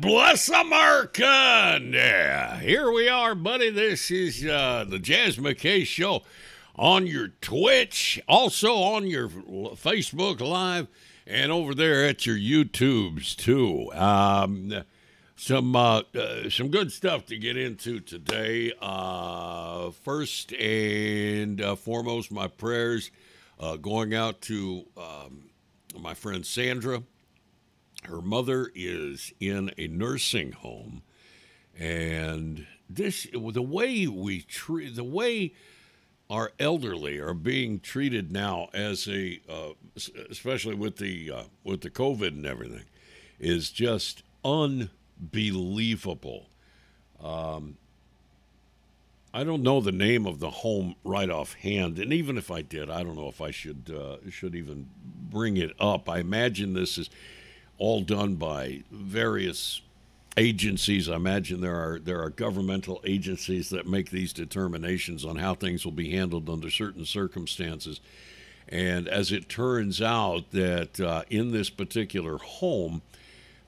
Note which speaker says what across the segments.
Speaker 1: bless America! Yeah, here we are, buddy. This is the Jaz McKay Show on your Twitch, also on your Facebook Live, and over there at your YouTubes, too. Some good stuff to get into today. First and foremost, my prayers going out to my friend Sandra. Her mother is in a nursing home, and the way our elderly are being treated now, especially with the COVID and everything, is just unbelievable. I don't know the name of the home right offhand, and even if I did, I don't know if I should even bring it up. I imagine this is all done by various agencies. I imagine there are governmental agencies that make these determinations on how things will be handled under certain circumstances. And as it turns out that in this particular home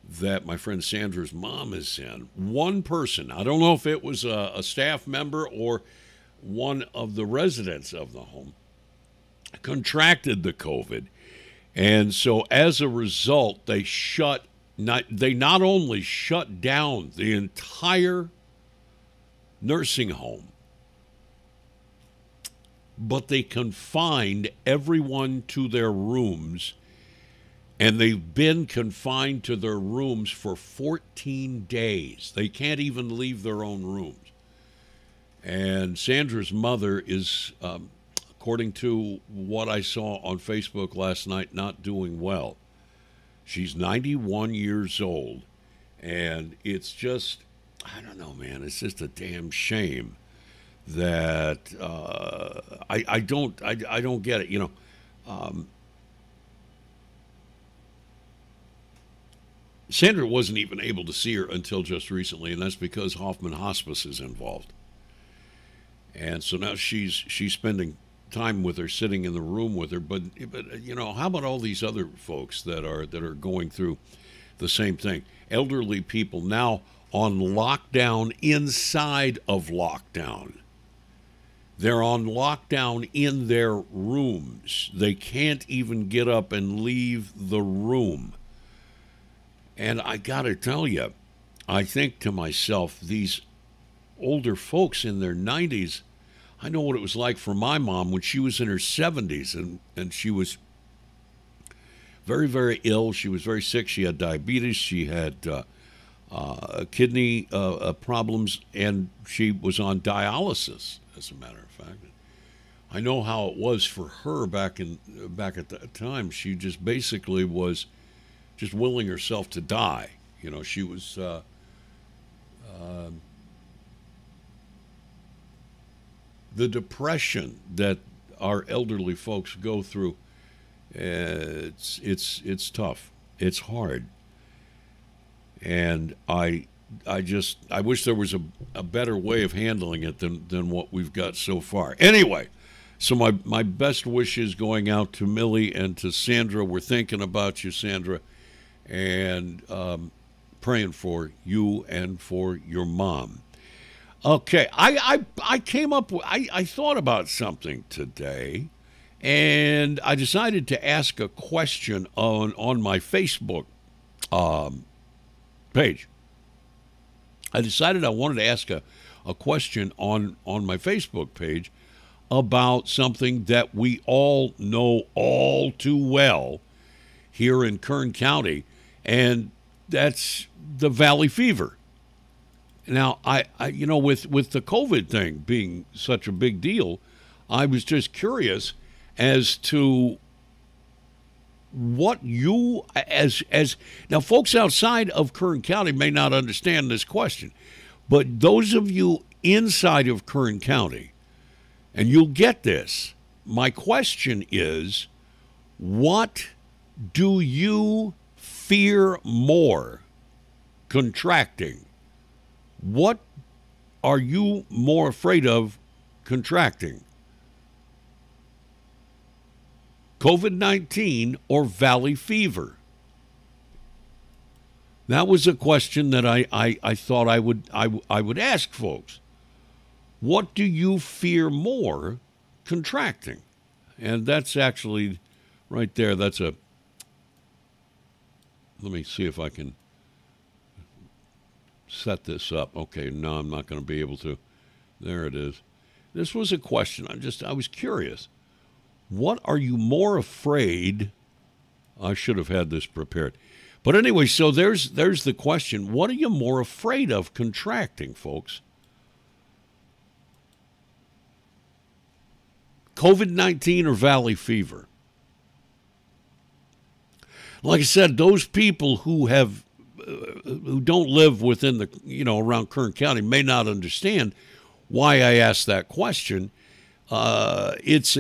Speaker 1: that my friend Sandra's mom is in, one person, I don't know if it was a staff member or one of the residents of the home, contracted the COVID. And so as a result, they not only shut down the entire nursing home, but they confined everyone to their rooms, and they've been confined to their rooms for 14 days. They can't even leave their own rooms. And Sandra's mother is, according to what I saw on Facebook last night, not doing well. She's 91 years old, and it's just, I don't know, man, it's just a damn shame that I don't get it. You know, Sandra wasn't even able to see her until just recently, and that's because Hoffman Hospice is involved. And so now she's spending time with her, sitting in the room with her, but you know, how about all these other folks that are going through the same thing? Elderly people now on lockdown inside of lockdown. They're on lockdown in their rooms. They can't even get up and leave the room. And I gotta tell you, I think to myself, these older folks in their 90s, I know what it was like for my mom when she was in her 70s, and she was very, very ill. She was very sick. She had diabetes. She had kidney problems, and she was on dialysis, as a matter of fact. I know how it was for her back at that time. She just basically was just willing herself to die. You know, she was the depression that our elderly folks go through, it's tough. It's hard. And I wish there was a better way of handling it than what we've got so far. Anyway, so my best wishes going out to Millie and to Sandra. We're thinking about you, Sandra, and praying for you and for your mom. Okay, I came up with, I thought about something today, and I decided to ask a question on my Facebook page. I decided I wanted to ask a question on my Facebook page about something that we all know all too well here in Kern County, and that's the valley fever. Now, I you know, with the COVID thing being such a big deal, I was just curious as to what you, as now, folks outside of Kern County may not understand this question, but those of you inside of Kern County, and you'll get this, my question is, what do you fear more contracting? What are you more afraid of contracting? COVID-19 or valley fever? That was a question that I thought I would ask folks. What do you fear more contracting? And that's actually right there. That's a, let me see if I can set this up. Okay, no, I'm not going to be able to. There it is. This was a question. I was curious. What are you more afraid? I should have had this prepared. But anyway, so there's the question. What are you more afraid of contracting, folks? COVID-19 or valley fever? Like I said, those people who don't live within the, around Kern County may not understand why I asked that question. It's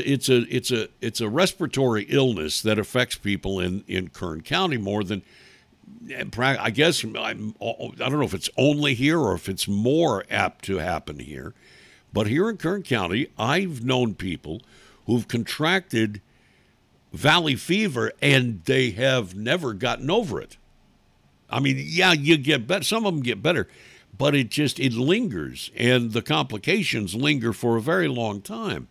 Speaker 1: a respiratory illness that affects people in Kern County more than, I guess, I don't know if it's only here or if it's more apt to happen here. But here in Kern County, I've known people who've contracted valley fever and they have never gotten over it. I mean, yeah, you get better. Some of them get better, but it lingers, and the complications linger for a very long time.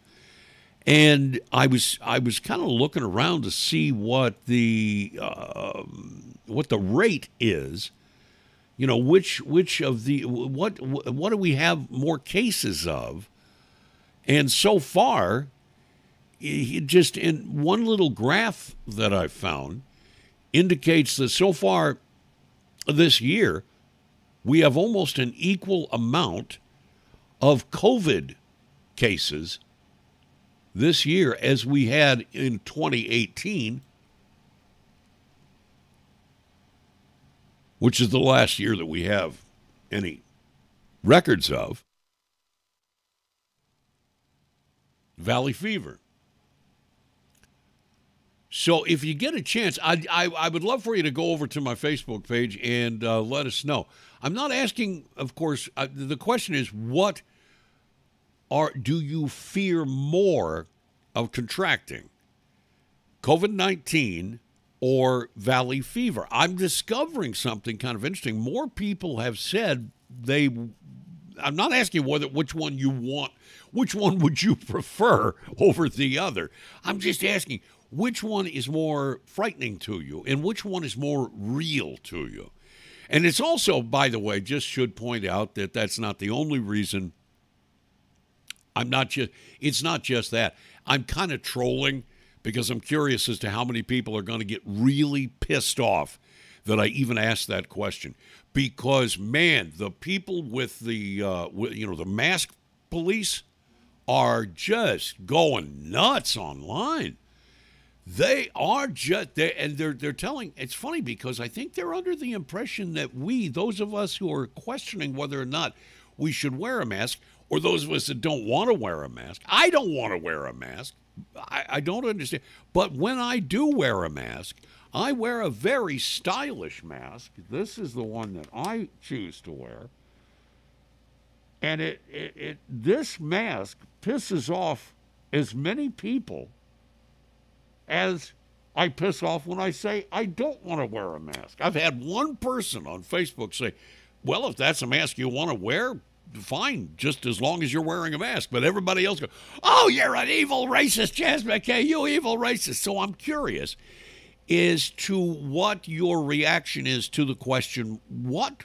Speaker 1: And I was kind of looking around to see what the rate is. Which of the what do we have more cases of? And so far, just in one little graph that I found indicates that so far this year, we have almost an equal amount of COVID cases this year as we had in 2018, which is the last year that we have any records of valley fever. So if you get a chance, I would love for you to go over to my Facebook page and let us know. I'm not asking, of course, the question is, do you fear more of contracting, COVID-19 or valley fever? I'm discovering something kind of interesting. More people have said I'm not asking which one you want, which one would you prefer over the other. I'm just asking, which one is more frightening to you and which one is more real to you? And it's also, by the way, just should point out that that's not the only reason. It's not just that. I'm kind of trolling because I'm curious as to how many people are going to get really pissed off that I even asked that question. Because, man, the people with the mask police are just going nuts online. They are they're telling, it's funny because I think they're under the impression that those of us who are questioning whether or not we should wear a mask, or those of us that don't want to wear a mask. I don't want to wear a mask. I don't understand. But when I do wear a mask, I wear a very stylish mask. This is the one that I choose to wear. And this mask pisses off as many people as I piss off when I say I don't want to wear a mask. I've had one person on Facebook say, well, if that's a mask you want to wear, fine, just as long as you're wearing a mask. But everybody else goes, oh, you're an evil racist, Jaz McKay, you evil racist. So I'm curious as to what your reaction is to the question, what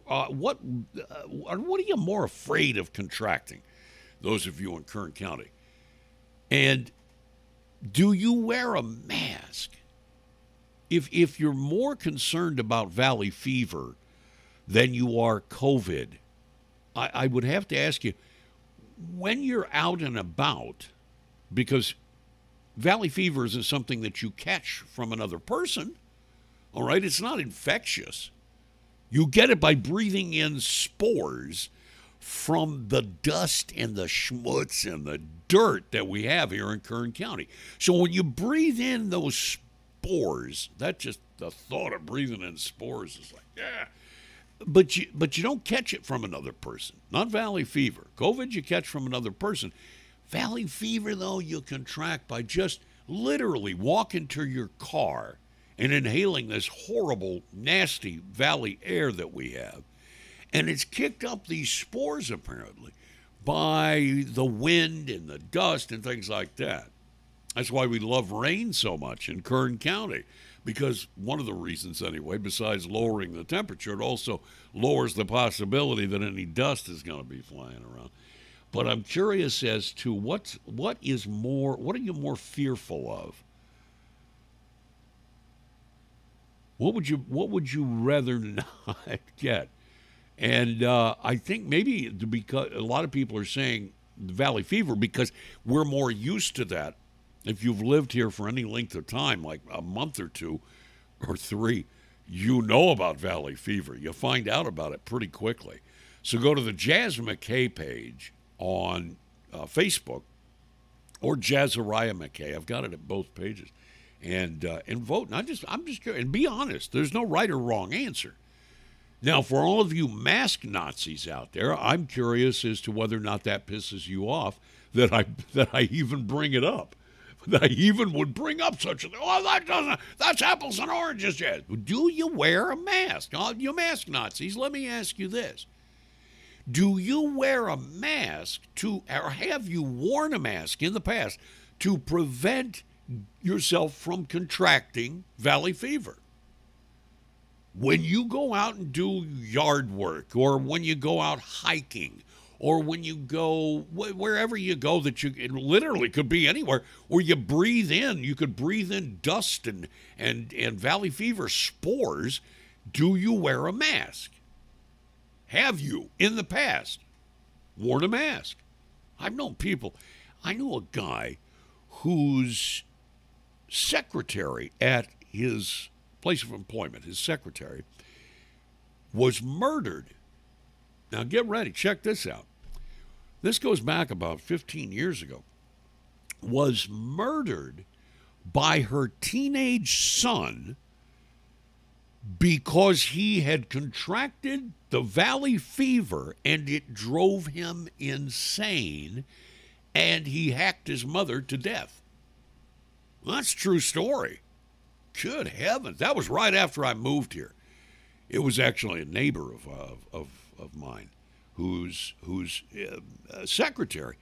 Speaker 1: are you more afraid of contracting, those of you in Kern County? And do you wear a mask? If you're more concerned about valley fever than you are COVID, I would have to ask you, when you're out and about, because valley fever isn't something that you catch from another person, all right? It's not infectious. You get it by breathing in spores from the dust and the schmutz and the dirt that we have here in Kern County. So when you breathe in those spores, the thought of breathing in spores is like, yeah. But you don't catch it from another person. Not valley fever. COVID you catch from another person. Valley fever, though, you contract by just literally walking to your car and inhaling this horrible, nasty valley air that we have. And it's kicked up these spores, apparently, by the wind and the dust and things like that. That's why we love rain so much in Kern County, because one of the reasons, anyway, besides lowering the temperature, it also lowers the possibility that any dust is going to be flying around. But I'm curious as to what are you more fearful of? What would you rather not get? And I think maybe because a lot of people are saying valley fever because we're more used to that. If you've lived here for any length of time, like a month or two or three, you know about valley fever. You find out about it pretty quickly. So go to the Jaz McKay page on Facebook or Jazariah McKay. I've got it at both pages, and vote. And I'm just curious. And be honest. There's no right or wrong answer. Now, for all of you mask Nazis out there, I'm curious as to whether or not that pisses you off that I even bring it up. That I even would bring up such a thing. Oh, that's apples and oranges, yes. Do you wear a mask? You mask Nazis, let me ask you this. Do you wear a mask or have you worn a mask in the past to prevent yourself from contracting valley fever? When you go out and do yard work, or when you go out hiking, or when you go wherever you go, it literally could be anywhere where you breathe in, you could breathe in dust and valley fever spores. Do you wear a mask? Have you in the past worn a mask? I've known people. I knew a guy whose secretary at his place of employment, his secretary, was murdered. Now get ready, check this out. This goes back about 15 years ago. Was murdered by her teenage son because he had contracted the valley fever and it drove him insane, and he hacked his mother to death. Well, that's a true story. Good heavens. That was right after I moved here. It was actually a neighbor of mine whose secretary.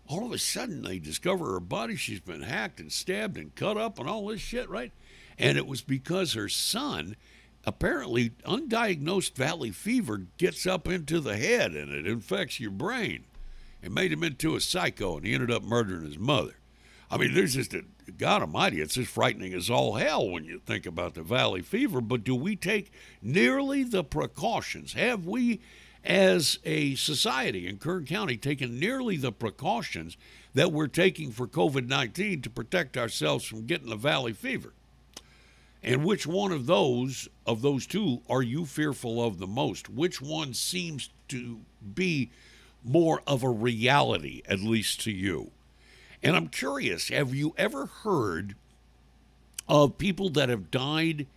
Speaker 1: All of a sudden, they discover her body. She's been hacked and stabbed and cut up and all this shit, right? And it was because her son, apparently undiagnosed valley fever, gets up into the head and it infects your brain. It made him into a psycho, and he ended up murdering his mother. I mean, there's just God Almighty, it's just frightening as all hell when you think about the valley fever. But do we take nearly the precautions? Have we, as a society in Kern County, taken nearly the precautions that we're taking for COVID-19 to protect ourselves from getting the valley fever? And which one of those two are you fearful of the most? Which one seems to be more of a reality, at least to you? And I'm curious, have you ever heard of people that have died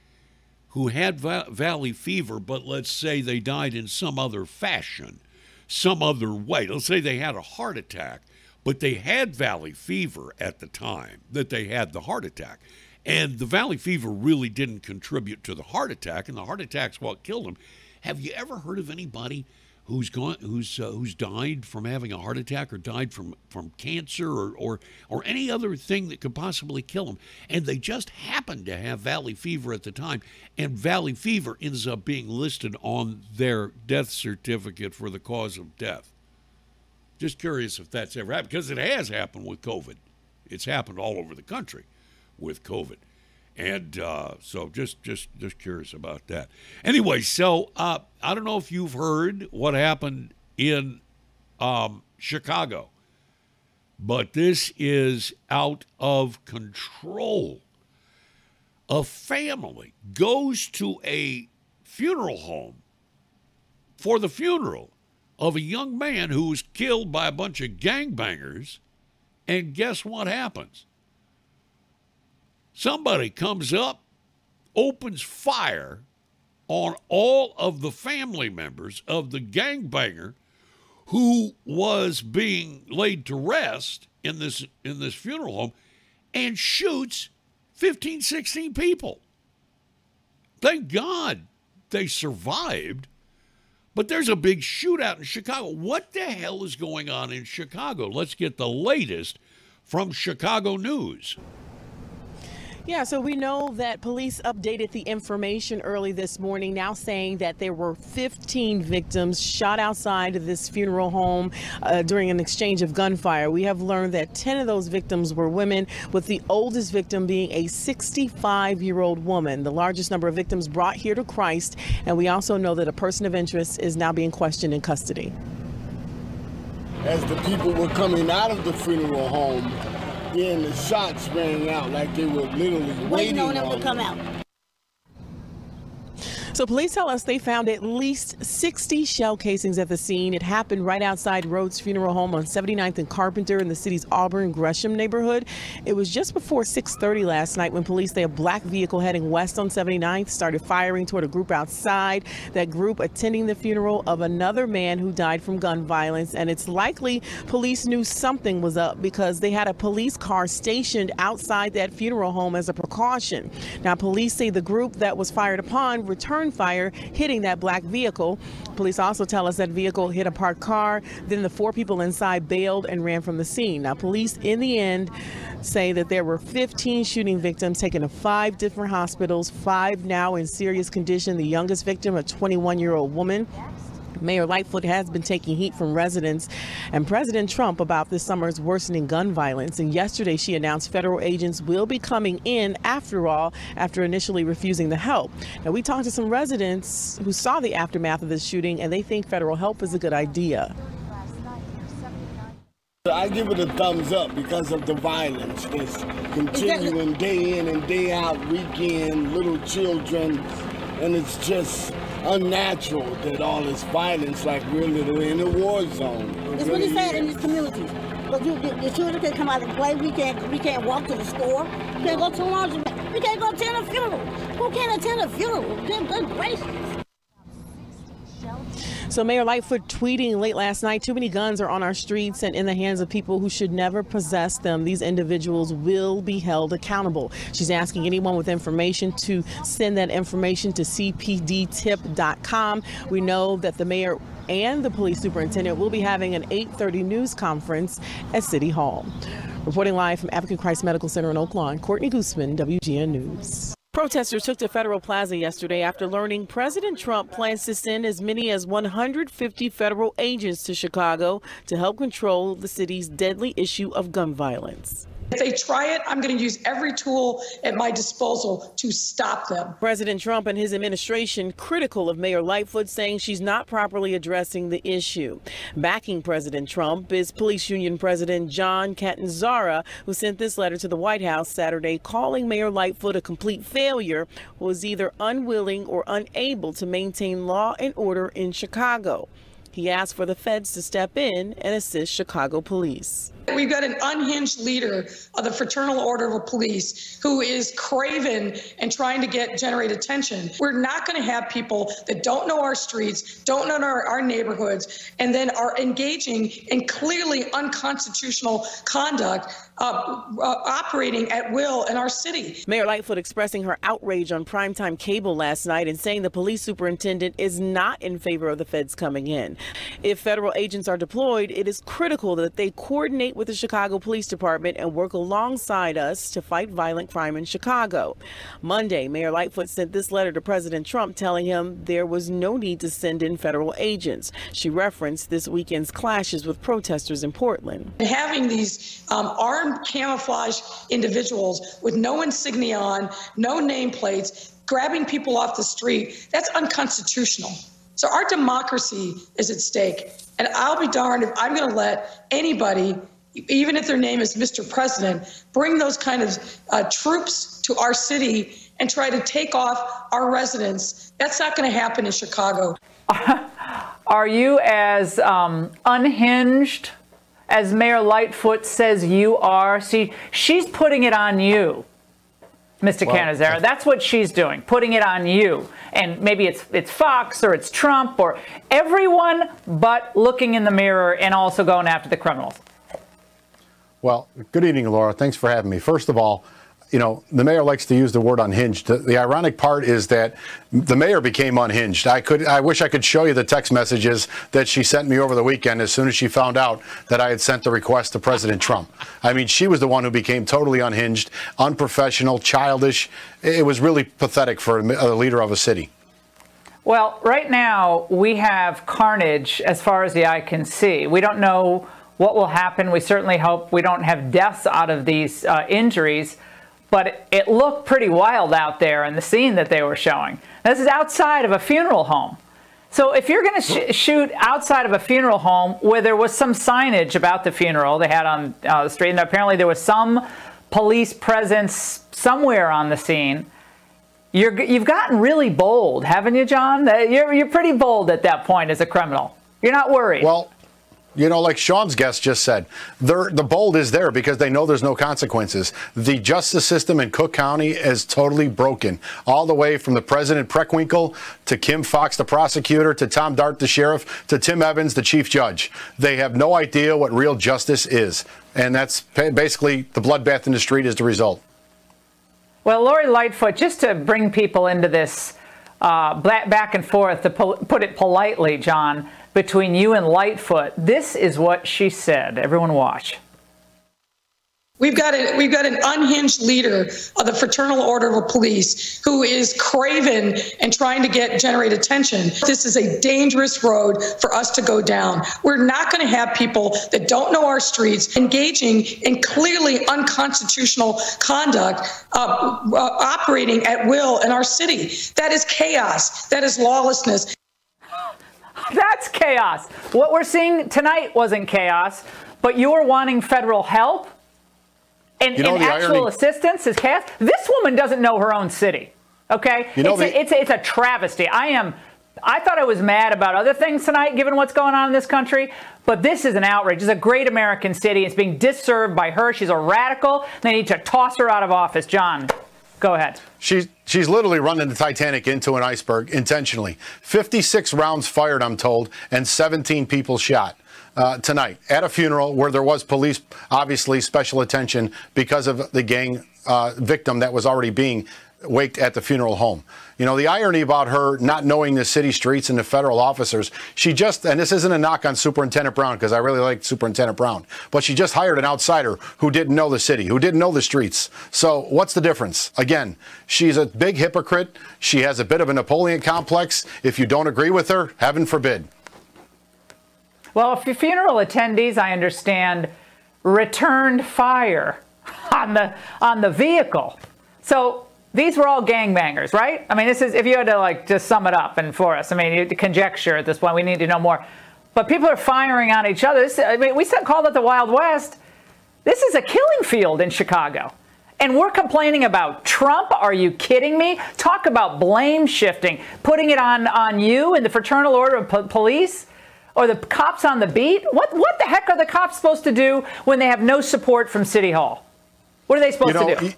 Speaker 1: who had valley fever, but let's say they died in some other fashion, some other way? Let's say they had a heart attack, but they had valley fever at the time that they had the heart attack. And the valley fever really didn't contribute to the heart attack, and the heart attack's what killed them. Have you ever heard of anybody who's died from having a heart attack, or died from cancer, or any other thing that could possibly kill them, and they just happened to have valley fever at the time, and valley fever ends up being listed on their death certificate for the cause of death? Just curious if that's ever happened, because it has happened with COVID. It's happened all over the country with COVID. And so just curious about that. Anyway, so I don't know if you've heard what happened in Chicago, but this is out of control. A family goes to a funeral home for the funeral of a young man who was killed by a bunch of gangbangers, and guess what happens? Somebody comes up, opens fire on all of the family members of the gangbanger who was being laid to rest in this funeral home, and shoots 15, 16 people. Thank God they survived. But there's a big shootout in Chicago. What the hell is going on in Chicago? Let's get the latest from Chicago News.
Speaker 2: Yeah, so we know that police updated the information early this morning, now saying that there were 15 victims shot outside of this funeral home during an exchange of gunfire. We have learned that 10 of those victims were women, with the oldest victim being a 65-year-old woman, the largest number of victims brought here to Christ. And we also know that a person of interest is now being questioned in custody.
Speaker 3: As the people were coming out of the funeral home, then the shots rang out like they were literally waiting on them to come out.
Speaker 2: So police tell us they found at least 60 shell casings at the scene. It happened right outside Rhodes Funeral Home on 79th and Carpenter in the city's Auburn-Gresham neighborhood. It was just before 6:30 last night when police say a black vehicle heading west on 79th started firing toward a group outside. That group attending the funeral of another man who died from gun violence. And it's likely police knew something was up because they had a police car stationed outside that funeral home as a precaution. Now, police say the group that was fired upon returned fire, hitting that black vehicle. Police also tell us that vehicle hit a parked car. Then the 4 people inside bailed and ran from the scene. Now, police in the end say that there were 15 shooting victims taken to 5 different hospitals, 5 now in serious condition. The youngest victim, a 21-year-old woman. Mayor Lightfoot has been taking heat from residents and President Trump about this summer's worsening gun violence. And yesterday she announced federal agents will be coming in after all, after initially refusing the help. Now, we talked to some residents who saw the aftermath of this shooting, and they think federal help is a good idea.
Speaker 3: I give it a thumbs up because of the violence that's continuing day in and day out, weekend, little children, and it's just unnatural that all this violence, like we're literally in a war zone.
Speaker 4: It's really sad in these communities. But the children can come out and play. We can't walk to the store. We can't go to a laundromat. We can't go attend a funeral. Who can't attend a funeral? Good gracious.
Speaker 2: So Mayor Lightfoot tweeting late last night, too many guns are on our streets and in the hands of people who should never possess them. These individuals will be held accountable. She's asking anyone with information to send that information to cpdtip.com. We know that the mayor and the police superintendent will be having an 8:30 news conference at City Hall. Reporting live from Advocate Christ Medical Center in Oak Lawn, Courtney Gooseman, WGN News. Protesters took to Federal Plaza yesterday after learning President Trump plans to send as many as 150 federal agents to Chicago to help control the city's deadly issue of gun violence.
Speaker 5: If they try it, I'm going to use every tool at my disposal to stop them.
Speaker 2: President Trump and his administration critical of Mayor Lightfoot, saying she's not properly addressing the issue. Backing President Trump is Police Union President John Catanzara, who sent this letter to the White House Saturday calling Mayor Lightfoot a complete failure, who was either unwilling or unable to maintain law and order in Chicago. He asked for the feds to step in and assist Chicago police.
Speaker 5: We've got an unhinged leader of the Fraternal Order of Police who is craven and trying to generate attention. We're not going to have people that don't know our streets, don't know our neighborhoods, and then are engaging in clearly unconstitutional conduct, operating at will in our city.
Speaker 2: Mayor Lightfoot expressing her outrage on primetime cable last night and saying the police superintendent is not in favor of the feds coming in. If federal agents are deployed, it is critical that they coordinate with the Chicago Police Department and work alongside us to fight violent crime in Chicago. Monday, Mayor Lightfoot sent this letter to President Trump telling him there was no need to send in federal agents. She referenced this weekend's clashes with protesters in Portland.
Speaker 5: Having these armed camouflage individuals with no insignia on, no nameplates, grabbing people off the street, that's unconstitutional. So our democracy is at stake. And I'll be darned if I'm going to let anybody, even if their name is Mr. President, bring those kind of troops to our city and try to take off our residents. That's not going to happen in Chicago.
Speaker 6: Are you as unhinged as Mayor Lightfoot says you are? See, she's putting it on you, Mr. Catanzara. That's what she's doing, putting it on you. And maybe it's Fox or it's Trump or everyone but looking in the mirror and also going after the criminals.
Speaker 7: Well, good evening, Laura. Thanks for having me. First of all, you know, the mayor likes to use the word unhinged. The ironic part is that the mayor became unhinged. I wish I could show you the text messages that she sent me over the weekend as soon as she found out that I had sent the request to President Trump. I mean, she was the one who became totally unhinged, unprofessional, childish. It was really pathetic for a leader of a city.
Speaker 6: Well, right now we have carnage as far as the eye can see. We don't know what will happen. We certainly hope we don't have deaths out of these injuries. But it looked pretty wild out there in the scene that they were showing. This is outside of a funeral home. So if you're going to shoot outside of a funeral home where there was some signage about the funeral they had on the street, and apparently there was some police presence somewhere on the scene, you've gotten really bold, haven't you, John? You're pretty bold at that point as a criminal. You're not worried.
Speaker 7: Well, you know, like Sean's guest just said, the bold is there because they know there's no consequences. The justice system in Cook County is totally broken, all the way from the President Preckwinkle to Kim Foxx, the prosecutor, to Tom Dart, the sheriff, to Tim Evans, the chief judge. They have no idea what real justice is. And that's basically the bloodbath in the street is the result.
Speaker 6: Well, Lori Lightfoot, just to bring people into this back and forth, to put it politely, John, between you and Lightfoot, this is what she said. Everyone watch.
Speaker 5: We've got an unhinged leader of the Fraternal Order of Police who is craven and trying to generate attention. This is a dangerous road for us to go down. We're not going to have people that don't know our streets engaging in clearly unconstitutional conduct, operating at will in our city. That is chaos. That is lawlessness.
Speaker 6: That's chaos. What we're seeing tonight wasn't chaos, but you're wanting federal help and,
Speaker 7: you know,
Speaker 6: actual assistance is chaos. This woman doesn't know her own city. Okay, you know, it's a travesty. I thought I was mad about other things tonight, given what's going on in this country, but this is an outrage. It's a great American city. It's being disserved by her. She's a radical. They need to toss her out of office. John, go ahead.
Speaker 7: She's literally running the Titanic into an iceberg intentionally. 56 rounds fired, I'm told, and 17 people shot tonight at a funeral where there was police, obviously special attention because of the gang victim that was already being waked at the funeral home. You know, the irony about her not knowing the city streets and the federal officers, she just, and this isn't a knock on Superintendent Brown because I really like Superintendent Brown, but she just hired an outsider who didn't know the city, who didn't know the streets. So what's the difference? Again, she's a big hypocrite. She has a bit of a Napoleon complex. If you don't agree with her, heaven forbid.
Speaker 6: Well, if funeral attendees, I understand, returned fire on the vehicle. So these were all gangbangers, right? I mean, this is, if you had to like just sum it up and for us, I mean, you conjecture at this point, we need to know more. But people are firing on each other. I mean, we called it the Wild West. This is a killing field in Chicago. And we're complaining about Trump. Are you kidding me? Talk about blame shifting, putting it on you and the Fraternal Order of Police or the cops on the beat. What the heck are the cops supposed to do when they have no support from City Hall? What are they supposed to do?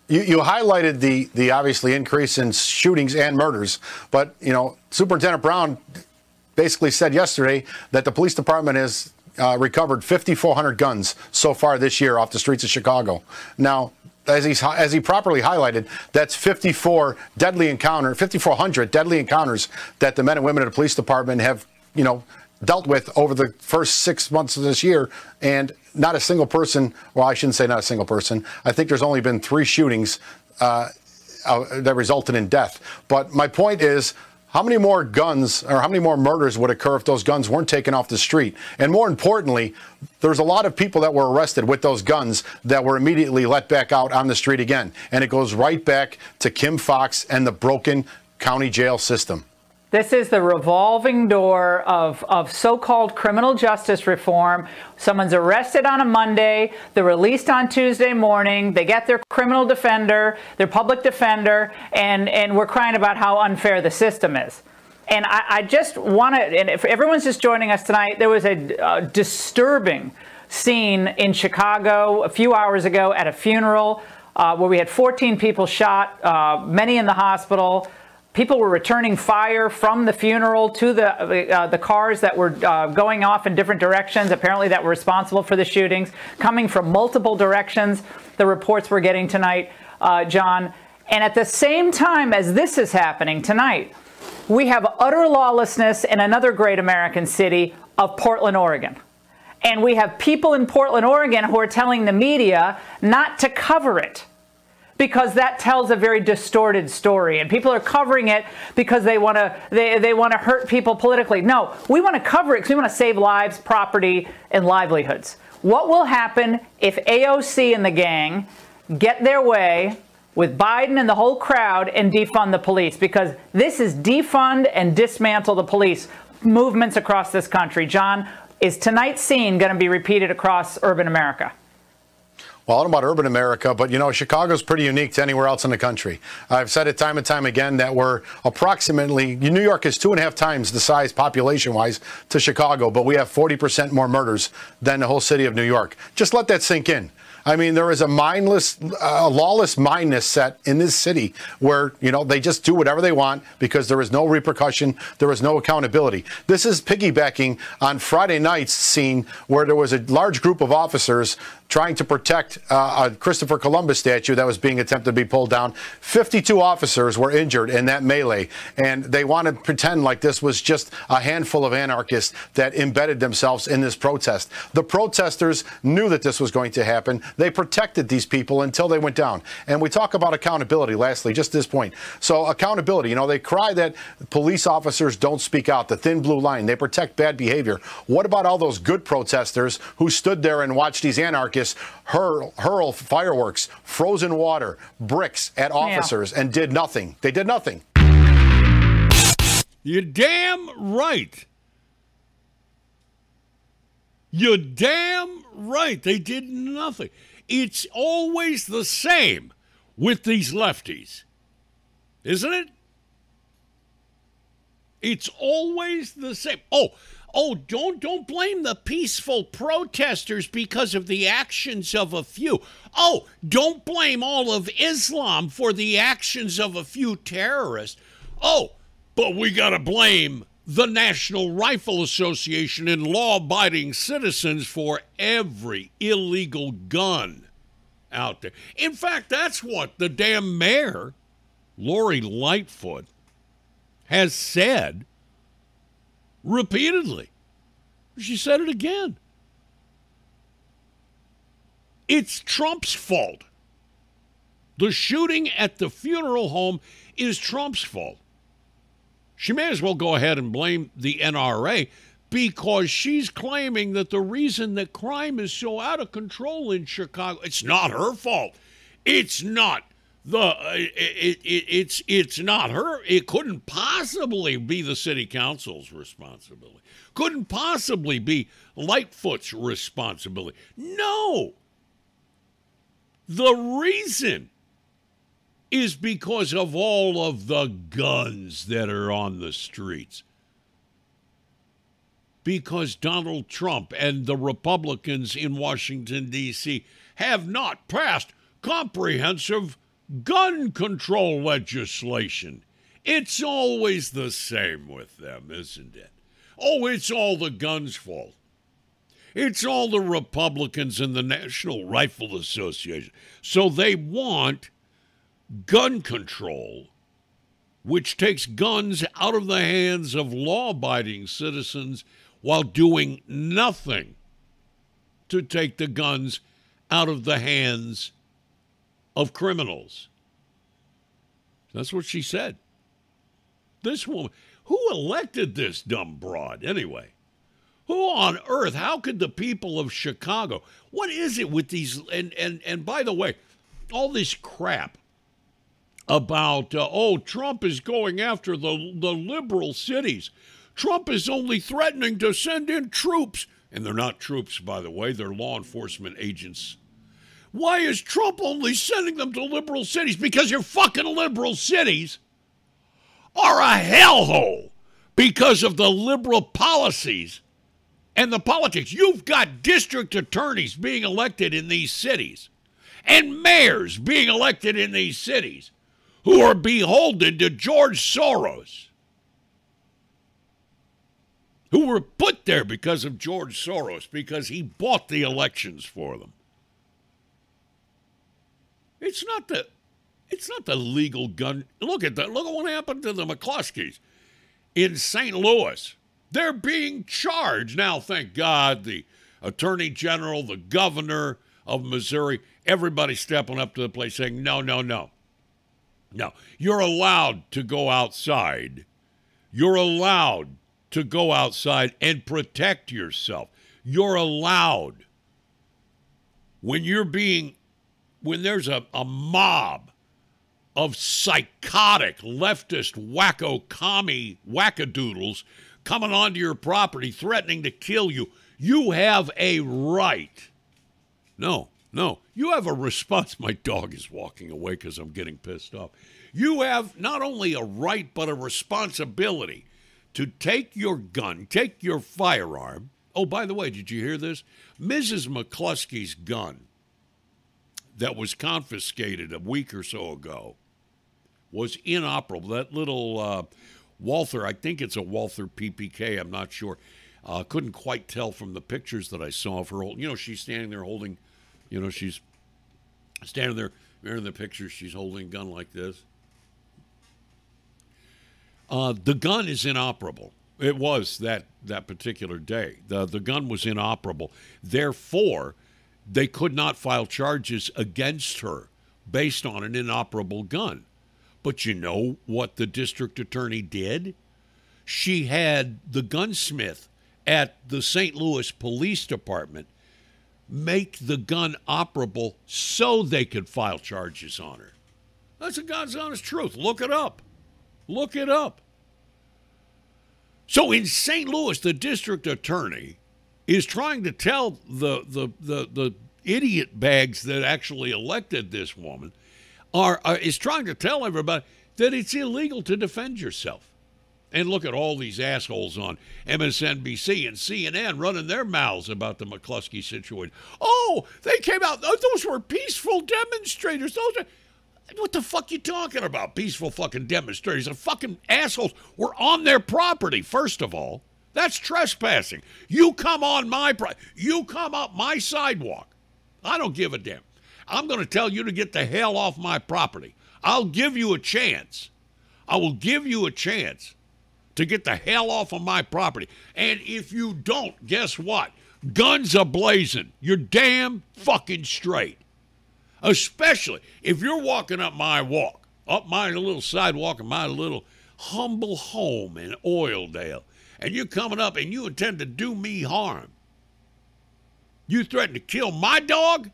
Speaker 7: You highlighted the obviously increase in shootings and murders, but, you know, Superintendent Brown basically said yesterday that the police department has recovered 5,400 guns so far this year off the streets of Chicago. Now, as he properly highlighted, that's 5,400 deadly encounters that the men and women of the police department have, you know, dealt with over the first 6 months of this year, and not a single person, well, I shouldn't say not a single person. I think there's only been 3 shootings that resulted in death. But my point is, how many more guns or how many more murders would occur if those guns weren't taken off the street? And more importantly, there's a lot of people that were arrested with those guns that were immediately let back out on the street again. And it goes right back to Kim Foxx and the broken county jail system.
Speaker 6: This is the revolving door of so-called criminal justice reform. Someone's arrested on a Monday, they're released on Tuesday morning, they get their criminal defender, their public defender, and we're crying about how unfair the system is. And I just want to, and if everyone's just joining us tonight, there was a disturbing scene in Chicago a few hours ago at a funeral where we had 14 people shot, many in the hospital. People were returning fire from the funeral to the cars that were going off in different directions, apparently that were responsible for the shootings, coming from multiple directions, the reports we're getting tonight. John. And at the same time as this is happening tonight, we have utter lawlessness in another great American city of Portland, Oregon. And we have people in Portland, Oregon who are telling the media not to cover it because that tells a very distorted story. And people are covering it because they want to hurt people politically. No, we want to cover it because we want to save lives, property, and livelihoods. What will happen if AOC and the gang get their way with Biden and the whole crowd and defund the police? Because this is defund and dismantle the police movements across this country. John, is tonight's scene going to be repeated across urban America?
Speaker 7: Well, I don't know about urban America, but, you know, Chicago's pretty unique to anywhere else in the country. I've said it time and time again that we're approximately, New York is 2.5 times the size population-wise to Chicago, but we have 40% more murders than the whole city of New York. Just let that sink in. I mean, there is a lawless mindness set in this city where, you know, they just do whatever they want because there is no repercussion, there is no accountability. This is piggybacking on Friday night's scene where there was a large group of officers trying to protect a Christopher Columbus statue that was being attempted to be pulled down. 52 officers were injured in that melee, and they want to pretend like this was just a handful of anarchists that embedded themselves in this protest. The protesters knew that this was going to happen. They protected these people until they went down. And we talk about accountability, lastly, just this point. So accountability, you know, they cry that police officers don't speak out, the thin blue line. They protect bad behavior. What about all those good protesters who stood there and watched these anarchists hurl fireworks, frozen water, bricks at officers and did nothing? They did nothing.
Speaker 1: You're damn right. You're damn right. They did nothing. It's always the same with these lefties, isn't it? It's always the same. Oh, don't blame the peaceful protesters because of the actions of a few. Oh, don't blame all of Islam for the actions of a few terrorists. Oh, but we got to blame the National Rifle Association and law-abiding citizens for every illegal gun out there. In fact, that's what the damn mayor, Lori Lightfoot, has said repeatedly. She said it again. It's Trump's fault. The shooting at the funeral home is Trump's fault. She may as well go ahead and blame the NRA because she's claiming that the reason that crime is so out of control in Chicago, it's not her fault. It's not it's not her. It couldn't possibly be the city council's responsibility. Couldn't possibly be Lightfoot's responsibility. No. The reason is because of all of the guns that are on the streets. Because Donald Trump and the Republicans in Washington, D.C. have not passed comprehensive gun control legislation. It's always the same with them, isn't it? Oh, it's all the guns' fault. It's all the Republicans and the National Rifle Association. So they want gun control, which takes guns out of the hands of law-abiding citizens while doing nothing to take the guns out of the hands of criminals. That's what she said. This woman, who elected this dumb broad anyway? Who on earth? How could the people of Chicago? What is it with these? And by the way, all this crap about Trump is going after the liberal cities. Trump is only threatening to send in troops, and they're not troops, by the way. They're law enforcement agents. Why is Trump only sending them to liberal cities? Because your fucking liberal cities are a hellhole because of the liberal policies and the politics. You've got district attorneys being elected in these cities and mayors being elected in these cities who are beholden to George Soros, who were put there because of George Soros, because he bought the elections for them. It's not It's not the legal gun. Look at that. Look at what happened to the McCluskeys in St. Louis. They're being charged. Now, thank God, the Attorney General, the governor of Missouri, everybody stepping up to the plate saying, no, no, no. No, you're allowed to go outside. You're allowed to go outside and protect yourself. You're allowed. When there's a mob of psychotic leftist wacko commie wackadoodles coming onto your property threatening to kill you, you have a right. No, you have a response. My dog is walking away because I'm getting pissed off. You have not only a right but a responsibility to take your gun, take your firearm. Oh, by the way, did you hear this? Mrs. McCluskey's gun that was confiscated a week or so ago was inoperable. That little Walther, I think it's a Walther PPK, I'm not sure. Couldn't quite tell from the pictures that I saw of her. She's standing there holding, she's standing there in the picture, she's holding a gun like this. The gun is inoperable. It was that particular day. The gun was inoperable. Therefore, they could not file charges against her based on an inoperable gun. But you know what the district attorney did? She had the gunsmith at the St. Louis Police Department make the gun operable so they could file charges on her. That's the God's honest truth. Look it up. Look it up. So in St. Louis, the district attorney is trying to tell the idiot bags that actually elected this woman is trying to tell everybody that it's illegal to defend yourself. And look at all these assholes on MSNBC and CNN running their mouths about the McCluskey situation. Oh, they came out. Those were peaceful demonstrators. What the fuck you talking about? Peaceful fucking demonstrators. The fucking assholes were on their property, first of all. That's trespassing. You come on my you come up my sidewalk. I don't give a damn. I'm going to tell you to get the hell off my property. I'll give you a chance. I will give you a chance to get the hell off of my property. And if you don't, guess what? Guns a-blazing. You're damn fucking straight. Especially if you're walking up my little sidewalk in my little humble home in Oildale, and you're coming up and you intend to do me harm. You threaten to kill my dog?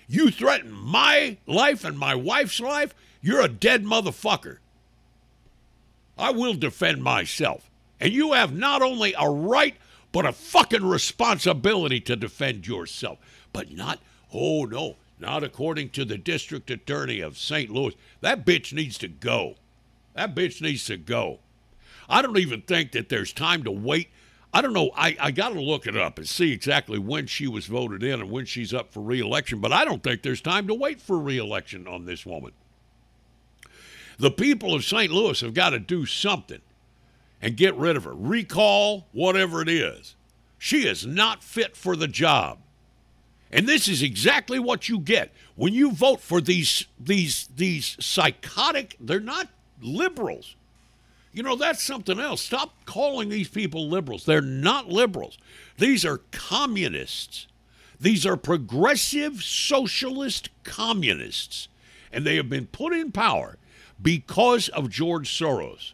Speaker 1: You threaten my life and my wife's life? You're a dead motherfucker. I will defend myself. And you have not only a right, but a fucking responsibility to defend yourself. But not according to the district attorney of St. Louis. That bitch needs to go. That bitch needs to go. I don't even think that there's time to wait. I don't know. I got to look it up and see exactly when she was voted in and when she's up for re-election. But I don't think there's time to wait for re-election on this woman. The people of St. Louis have got to do something and get rid of her. Recall, whatever it is. She is not fit for the job. And this is exactly what you get when you vote for these psychotic, they're not liberals. That's something else. Stop calling these people liberals. They're not liberals. These are communists. These are progressive socialist communists. And they have been put in power because of George Soros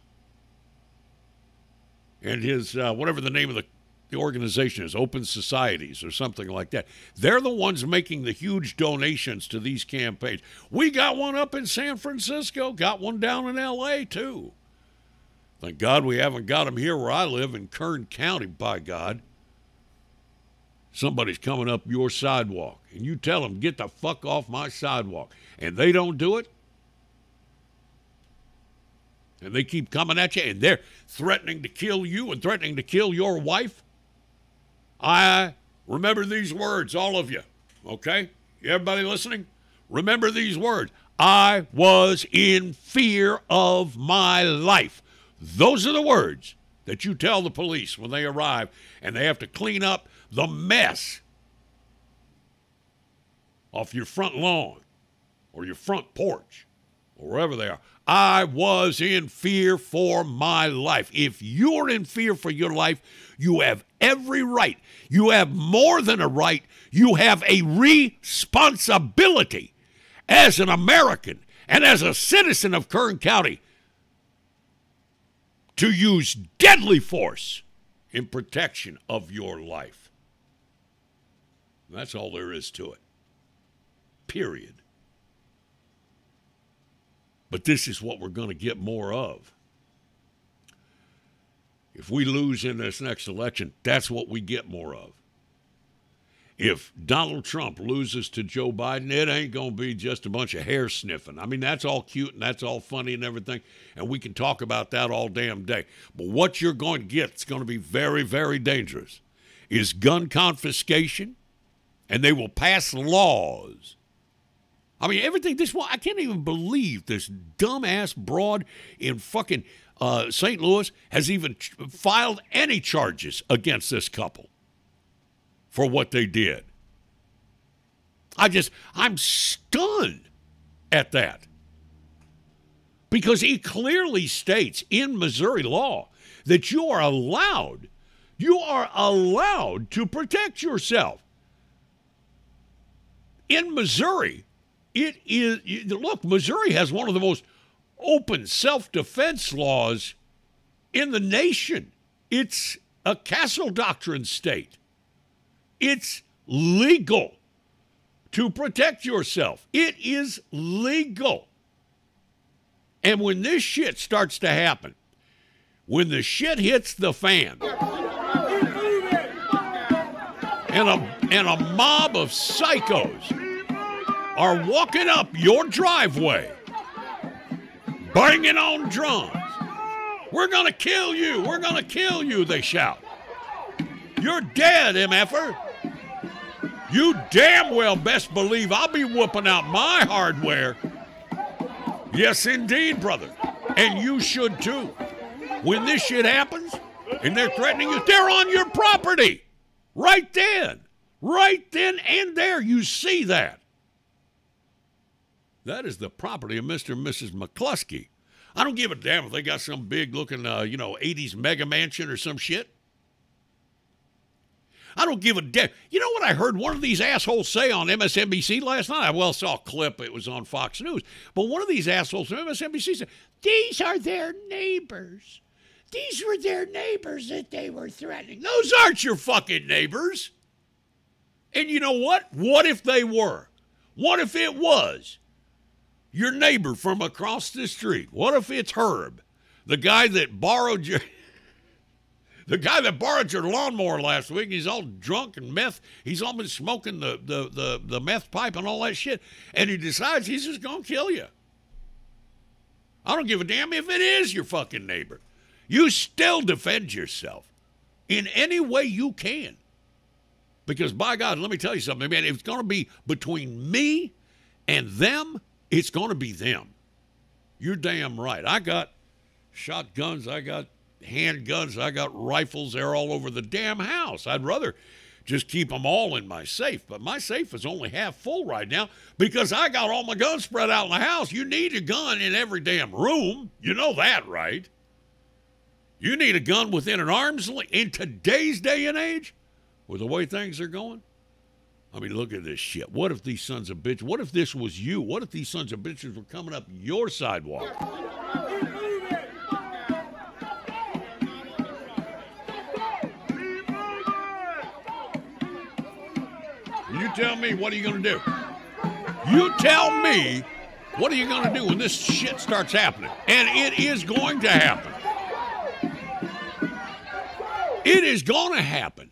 Speaker 1: and his, whatever the name of the organization is, Open Societies or something like that. They're the ones making the huge donations to these campaigns. We got one up in San Francisco, got one down in L.A. too. Thank God we haven't got them here where I live in Kern County, by God. Somebody's coming up your sidewalk, and you tell them, get the fuck off my sidewalk, and they don't do it, and they keep coming at you, and they're threatening to kill you and threatening to kill your wife. I remember these words, all of you, okay? Everybody listening? Remember these words. I was in fear of my life. Those are the words that you tell the police when they arrive and they have to clean up the mess off your front lawn or your front porch. or wherever they are. I was in fear for my life. If you're in fear for your life, you have every right. You have more than a right. You have a responsibility as an American and as a citizen of Kern County to use deadly force in protection of your life. That's all there is to it. Period. But this is what we're going to get more of. If we lose in this next election, that's what we get more of. If Donald Trump loses to Joe Biden, it ain't going to be just a bunch of hair sniffing. I mean, that's all cute and that's all funny and everything, and we can talk about that all damn day. But what you're going to get, it's going to be very, very dangerous, is gun confiscation, and they will pass laws. I mean, everything this I can't even believe this dumbass broad in fucking St. Louis has even filed any charges against this couple for what they did. I'm stunned at that. Because he clearly states in Missouri law that you are allowed to protect yourself. In Missouri, Missouri has one of the most open self-defense laws in the nation. It's a Castle Doctrine state. It's legal to protect yourself. It is legal. And when this shit starts to happen, when the shit hits the fan, and a mob of psychos are walking up your driveway, banging on drums. We're going to kill you. We're going to kill you, they shout. You're dead, MFer. You damn well best believe I'll be whooping out my hardware. Yes, indeed, brother. And you should, too. When this shit happens and they're threatening you, they're on your property. Right then. Right then and there, you see that. That is the property of Mr. and Mrs. McCluskey. I don't give a damn if they got some big-looking, 80s mega mansion or some shit. I don't give a damn. You know what I heard one of these assholes say on MSNBC last night? I saw a clip. It was on Fox News. But one of these assholes from MSNBC said, these are their neighbors. These were their neighbors that they were threatening. Those aren't your fucking neighbors. And you know what? What if they were? What if it was your neighbor from across the street? What if it's Herb, the guy that borrowed your lawnmower last week? He's all drunk and meth. He's all been smoking the meth pipe and all that shit. And he decides he's just going to kill you. I don't give a damn if it is your fucking neighbor. You still defend yourself in any way you can. Because, by God, let me tell you something, man, if it's going to be between me and them, it's going to be them. You're damn right. I got shotguns. I got handguns. I got rifles. They're all over the damn house. I'd rather just keep them all in my safe. But my safe is only half full right now because I got all my guns spread out in the house. You need a gun in every damn room. You know that, right? You need a gun within an arm's length. In today's day and age, with the way things are going, I mean, look at this shit. What if these sons of bitches, what if this was you? What if these sons of bitches were coming up your sidewalk? You tell me, what are you going to do? You tell me, what are you going to do when this shit starts happening? And it is going to happen. It is going to happen.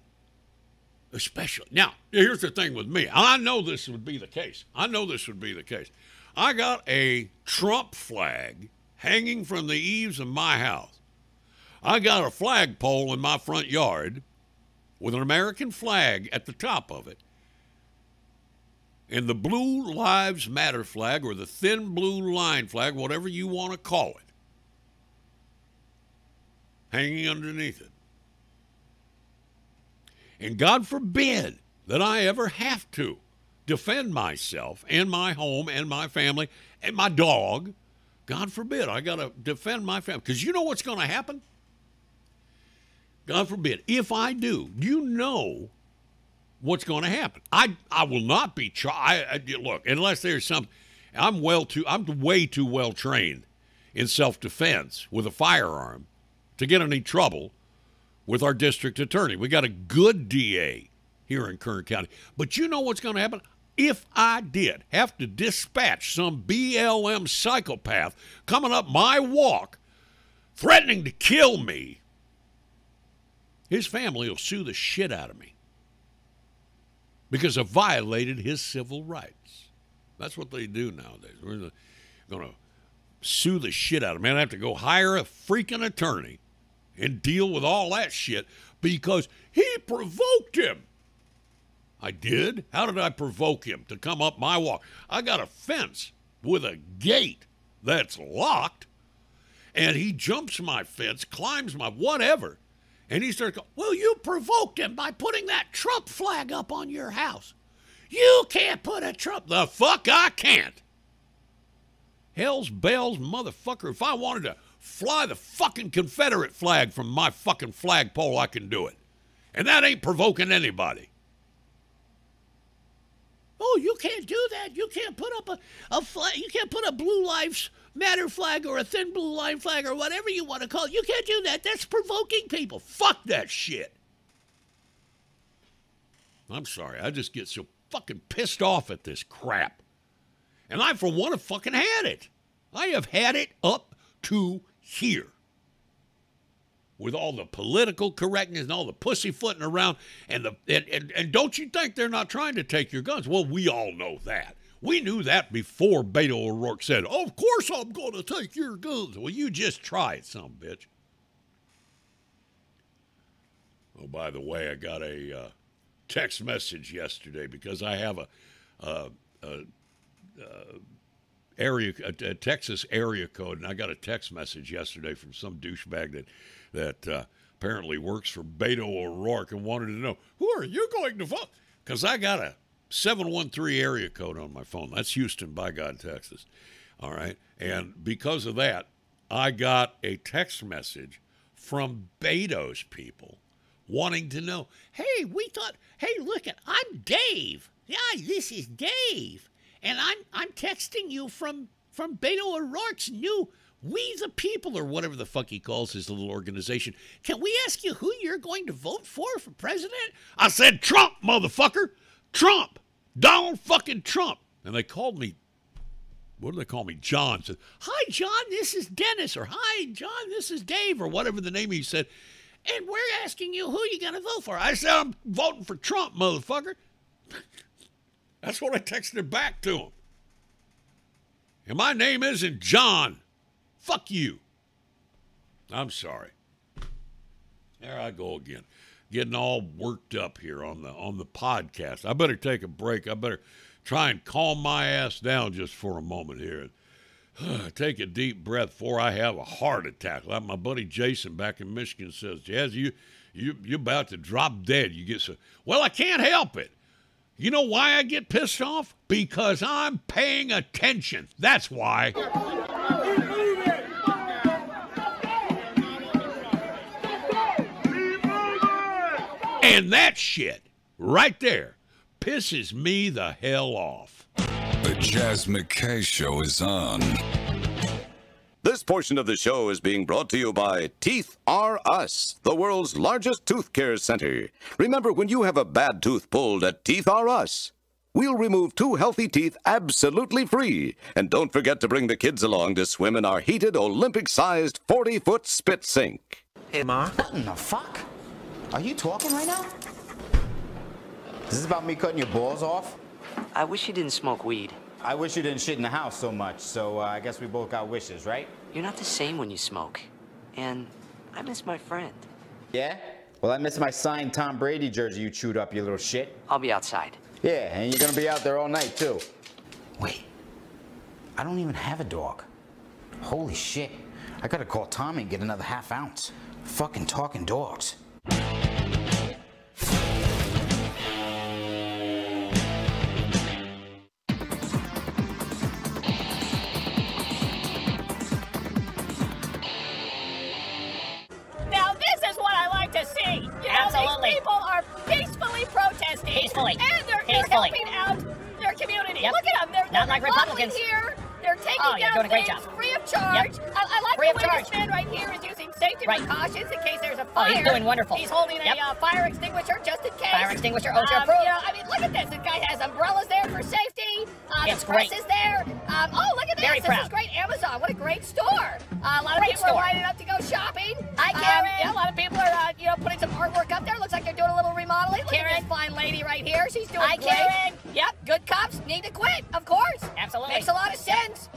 Speaker 1: Especially. Now, here's the thing with me. I know this would be the case. I got a Trump flag hanging from the eaves of my house. I got a flagpole in my front yard with an American flag at the top of it. And the Blue Lives Matter flag, or the thin blue line flag, whatever you want to call it, hanging underneath it. And God forbid that I ever have to defend myself and my home and my family and my dog God forbid, I got to defend my family. Because you know what's going to happen? God forbid. If I do, you know what's going to happen. I will not be look, unless there's something. I'm way too well trained in self-defense with a firearm to get in any trouble with our district attorney. We got a good DA here in Kern County. But you know what's going to happen? If I did have to dispatch some BLM psychopath coming up my walk, threatening to kill me, his family will sue the shit out of me because I violated his civil rights. That's what they do nowadays. We're going to sue the shit out of me. I have to go hire a freaking attorney and deal with all that shit because he provoked him. I did? How did I provoke him to come up my walk? I got a fence with a gate that's locked, and he jumps my fence, climbs my whatever, and he starts going, well, you provoked him by putting that Trump flag up on your house. You can't put a Trump. The fuck I can't. Hell's bells, motherfucker. If I wanted to fly the fucking Confederate flag from my fucking flagpole, I can do it. And that ain't provoking anybody. Oh, you can't do that. You can't put up a flag. You can't put a Blue Lives Matter flag or a Thin Blue Line flag or whatever you want to call it. You can't do that. That's provoking people. Fuck that shit. I'm sorry. I just get so fucking pissed off at this crap. And I, for one, have fucking had it. I have had it up to here. With all the political correctness and all the pussyfooting around, and don't you think they're not trying to take your guns? Well, we all know that. We knew that before Beto O'Rourke said, oh, of course I'm going to take your guns. Well, you just try it, son of a bitch. Oh, by the way, I got a text message yesterday because I have a Texas area code, and I got a text message yesterday from some douchebag that apparently works for Beto O'Rourke and wanted to know, who are you going to vote? Because I got a 713 area code on my phone. That's Houston, by God, Texas. All right? And because of that, I got a text message from Beto's people wanting to know, hey, look, I'm Dave. Yeah, this is Dave. And I'm texting you from Beto O'Rourke's new We the People, or whatever the fuck he calls his little organization. Can we ask you who you're going to vote for president? I said, Trump, motherfucker. Trump. Donald fucking Trump. And they called me, what do they call me? John. Said, hi, John, this is Dennis. Or hi, John, this is Dave. Or whatever the name he said. And we're asking you who you're going to vote for. I said, I'm voting for Trump, motherfucker. That's what I texted back to him. And my name isn't John. Fuck you. I'm sorry. There I go again. Getting all worked up here on the podcast. I better take a break. I better try and calm my ass down just for a moment here. Take a deep breath before I have a heart attack. Like my buddy Jason back in Michigan says, Jazz, you about to drop dead. You get so, well, I can't help it. You know why I get pissed off? Because I'm paying attention. That's why. And that shit right there pisses me the hell off.
Speaker 8: The Jaz McKay Show is on.
Speaker 9: This portion of the show is being brought to you by Teeth R Us, the world's largest tooth care center. Remember, when you have a bad tooth pulled at Teeth R Us, we'll remove 2 healthy teeth absolutely free. And don't forget to bring the kids along to swim in our heated, Olympic-sized 40-foot spit sink.
Speaker 10: Hey, Ma. What in the fuck? Are you talking right now? Is this about me cutting your balls off?
Speaker 11: I wish you didn't smoke weed.
Speaker 10: I wish you didn't shit in the house so much, so I guess we both got wishes, right?
Speaker 11: You're not the same when you smoke. And I miss my friend.
Speaker 10: Yeah? Well, I miss my signed Tom Brady jersey you chewed up, you little shit.
Speaker 11: I'll be outside.
Speaker 10: Yeah, and you're gonna be out there all night, too. Wait. I don't even have a dog. Holy shit. I gotta call Tommy and get another half ounce. Fucking talking dogs.
Speaker 12: Peacefully.
Speaker 13: And they're helping out their community.
Speaker 12: Yep.
Speaker 13: Look at them. They're
Speaker 12: Not like Republicans.
Speaker 13: here. They're taking
Speaker 12: you're
Speaker 13: down
Speaker 12: doing a great
Speaker 13: things
Speaker 12: job.
Speaker 13: free of charge.
Speaker 12: Yep.
Speaker 13: I like
Speaker 12: Free
Speaker 13: the
Speaker 12: of
Speaker 13: way
Speaker 12: charge.
Speaker 13: this man right here is using safety precautions in case there's a fire.
Speaker 12: Oh, he's doing wonderful.
Speaker 13: He's holding
Speaker 12: Yep.
Speaker 13: a fire extinguisher just in case.
Speaker 12: Fire extinguisher, OSHA approved.
Speaker 13: You know, I mean, look at this. This guy has umbrellas there for safety.
Speaker 12: It's
Speaker 13: the press
Speaker 12: great.
Speaker 13: is there. Oh, look at this.
Speaker 12: Very
Speaker 13: This is
Speaker 12: proud.
Speaker 13: great. Amazon. What a great store. A lot of
Speaker 12: Great
Speaker 13: people
Speaker 12: store.
Speaker 13: are lining up to go shopping.
Speaker 12: Hi, Karen.
Speaker 13: Yeah, a lot of people are, putting some artwork up there. Looks like they're doing a little remodeling. Look at this fine lady right here. She's doing
Speaker 12: Hi,
Speaker 13: great.
Speaker 12: Karen.
Speaker 13: Yep, good cops need to quit, of course.
Speaker 12: Absolutely.
Speaker 13: Makes a lot of sense.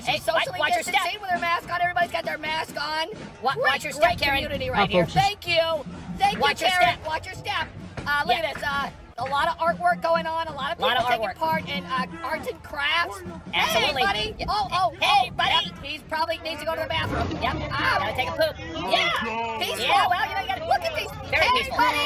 Speaker 13: She's socially
Speaker 12: watch your step.
Speaker 13: distancing with her mask on. Everybody's got their mask on.
Speaker 12: Watch your step,
Speaker 13: Great
Speaker 12: Karen.
Speaker 13: community right here. Thank you. Thank
Speaker 12: Watch
Speaker 13: you,
Speaker 12: your
Speaker 13: Karen.
Speaker 12: step.
Speaker 13: Watch your step. Look at this. A lot of artwork going on. A lot of people taking part in arts and crafts.
Speaker 12: Absolutely.
Speaker 13: Hey, buddy.
Speaker 12: Yep.
Speaker 13: Hey,
Speaker 12: buddy.
Speaker 13: Yep. He probably needs to go to the bathroom.
Speaker 12: Yep. Gotta take a poop.
Speaker 13: Yeah. Peaceful.
Speaker 12: Yeah.
Speaker 13: Well, you gotta look at these.
Speaker 12: Very
Speaker 13: hey,
Speaker 12: peaceful.
Speaker 13: buddy.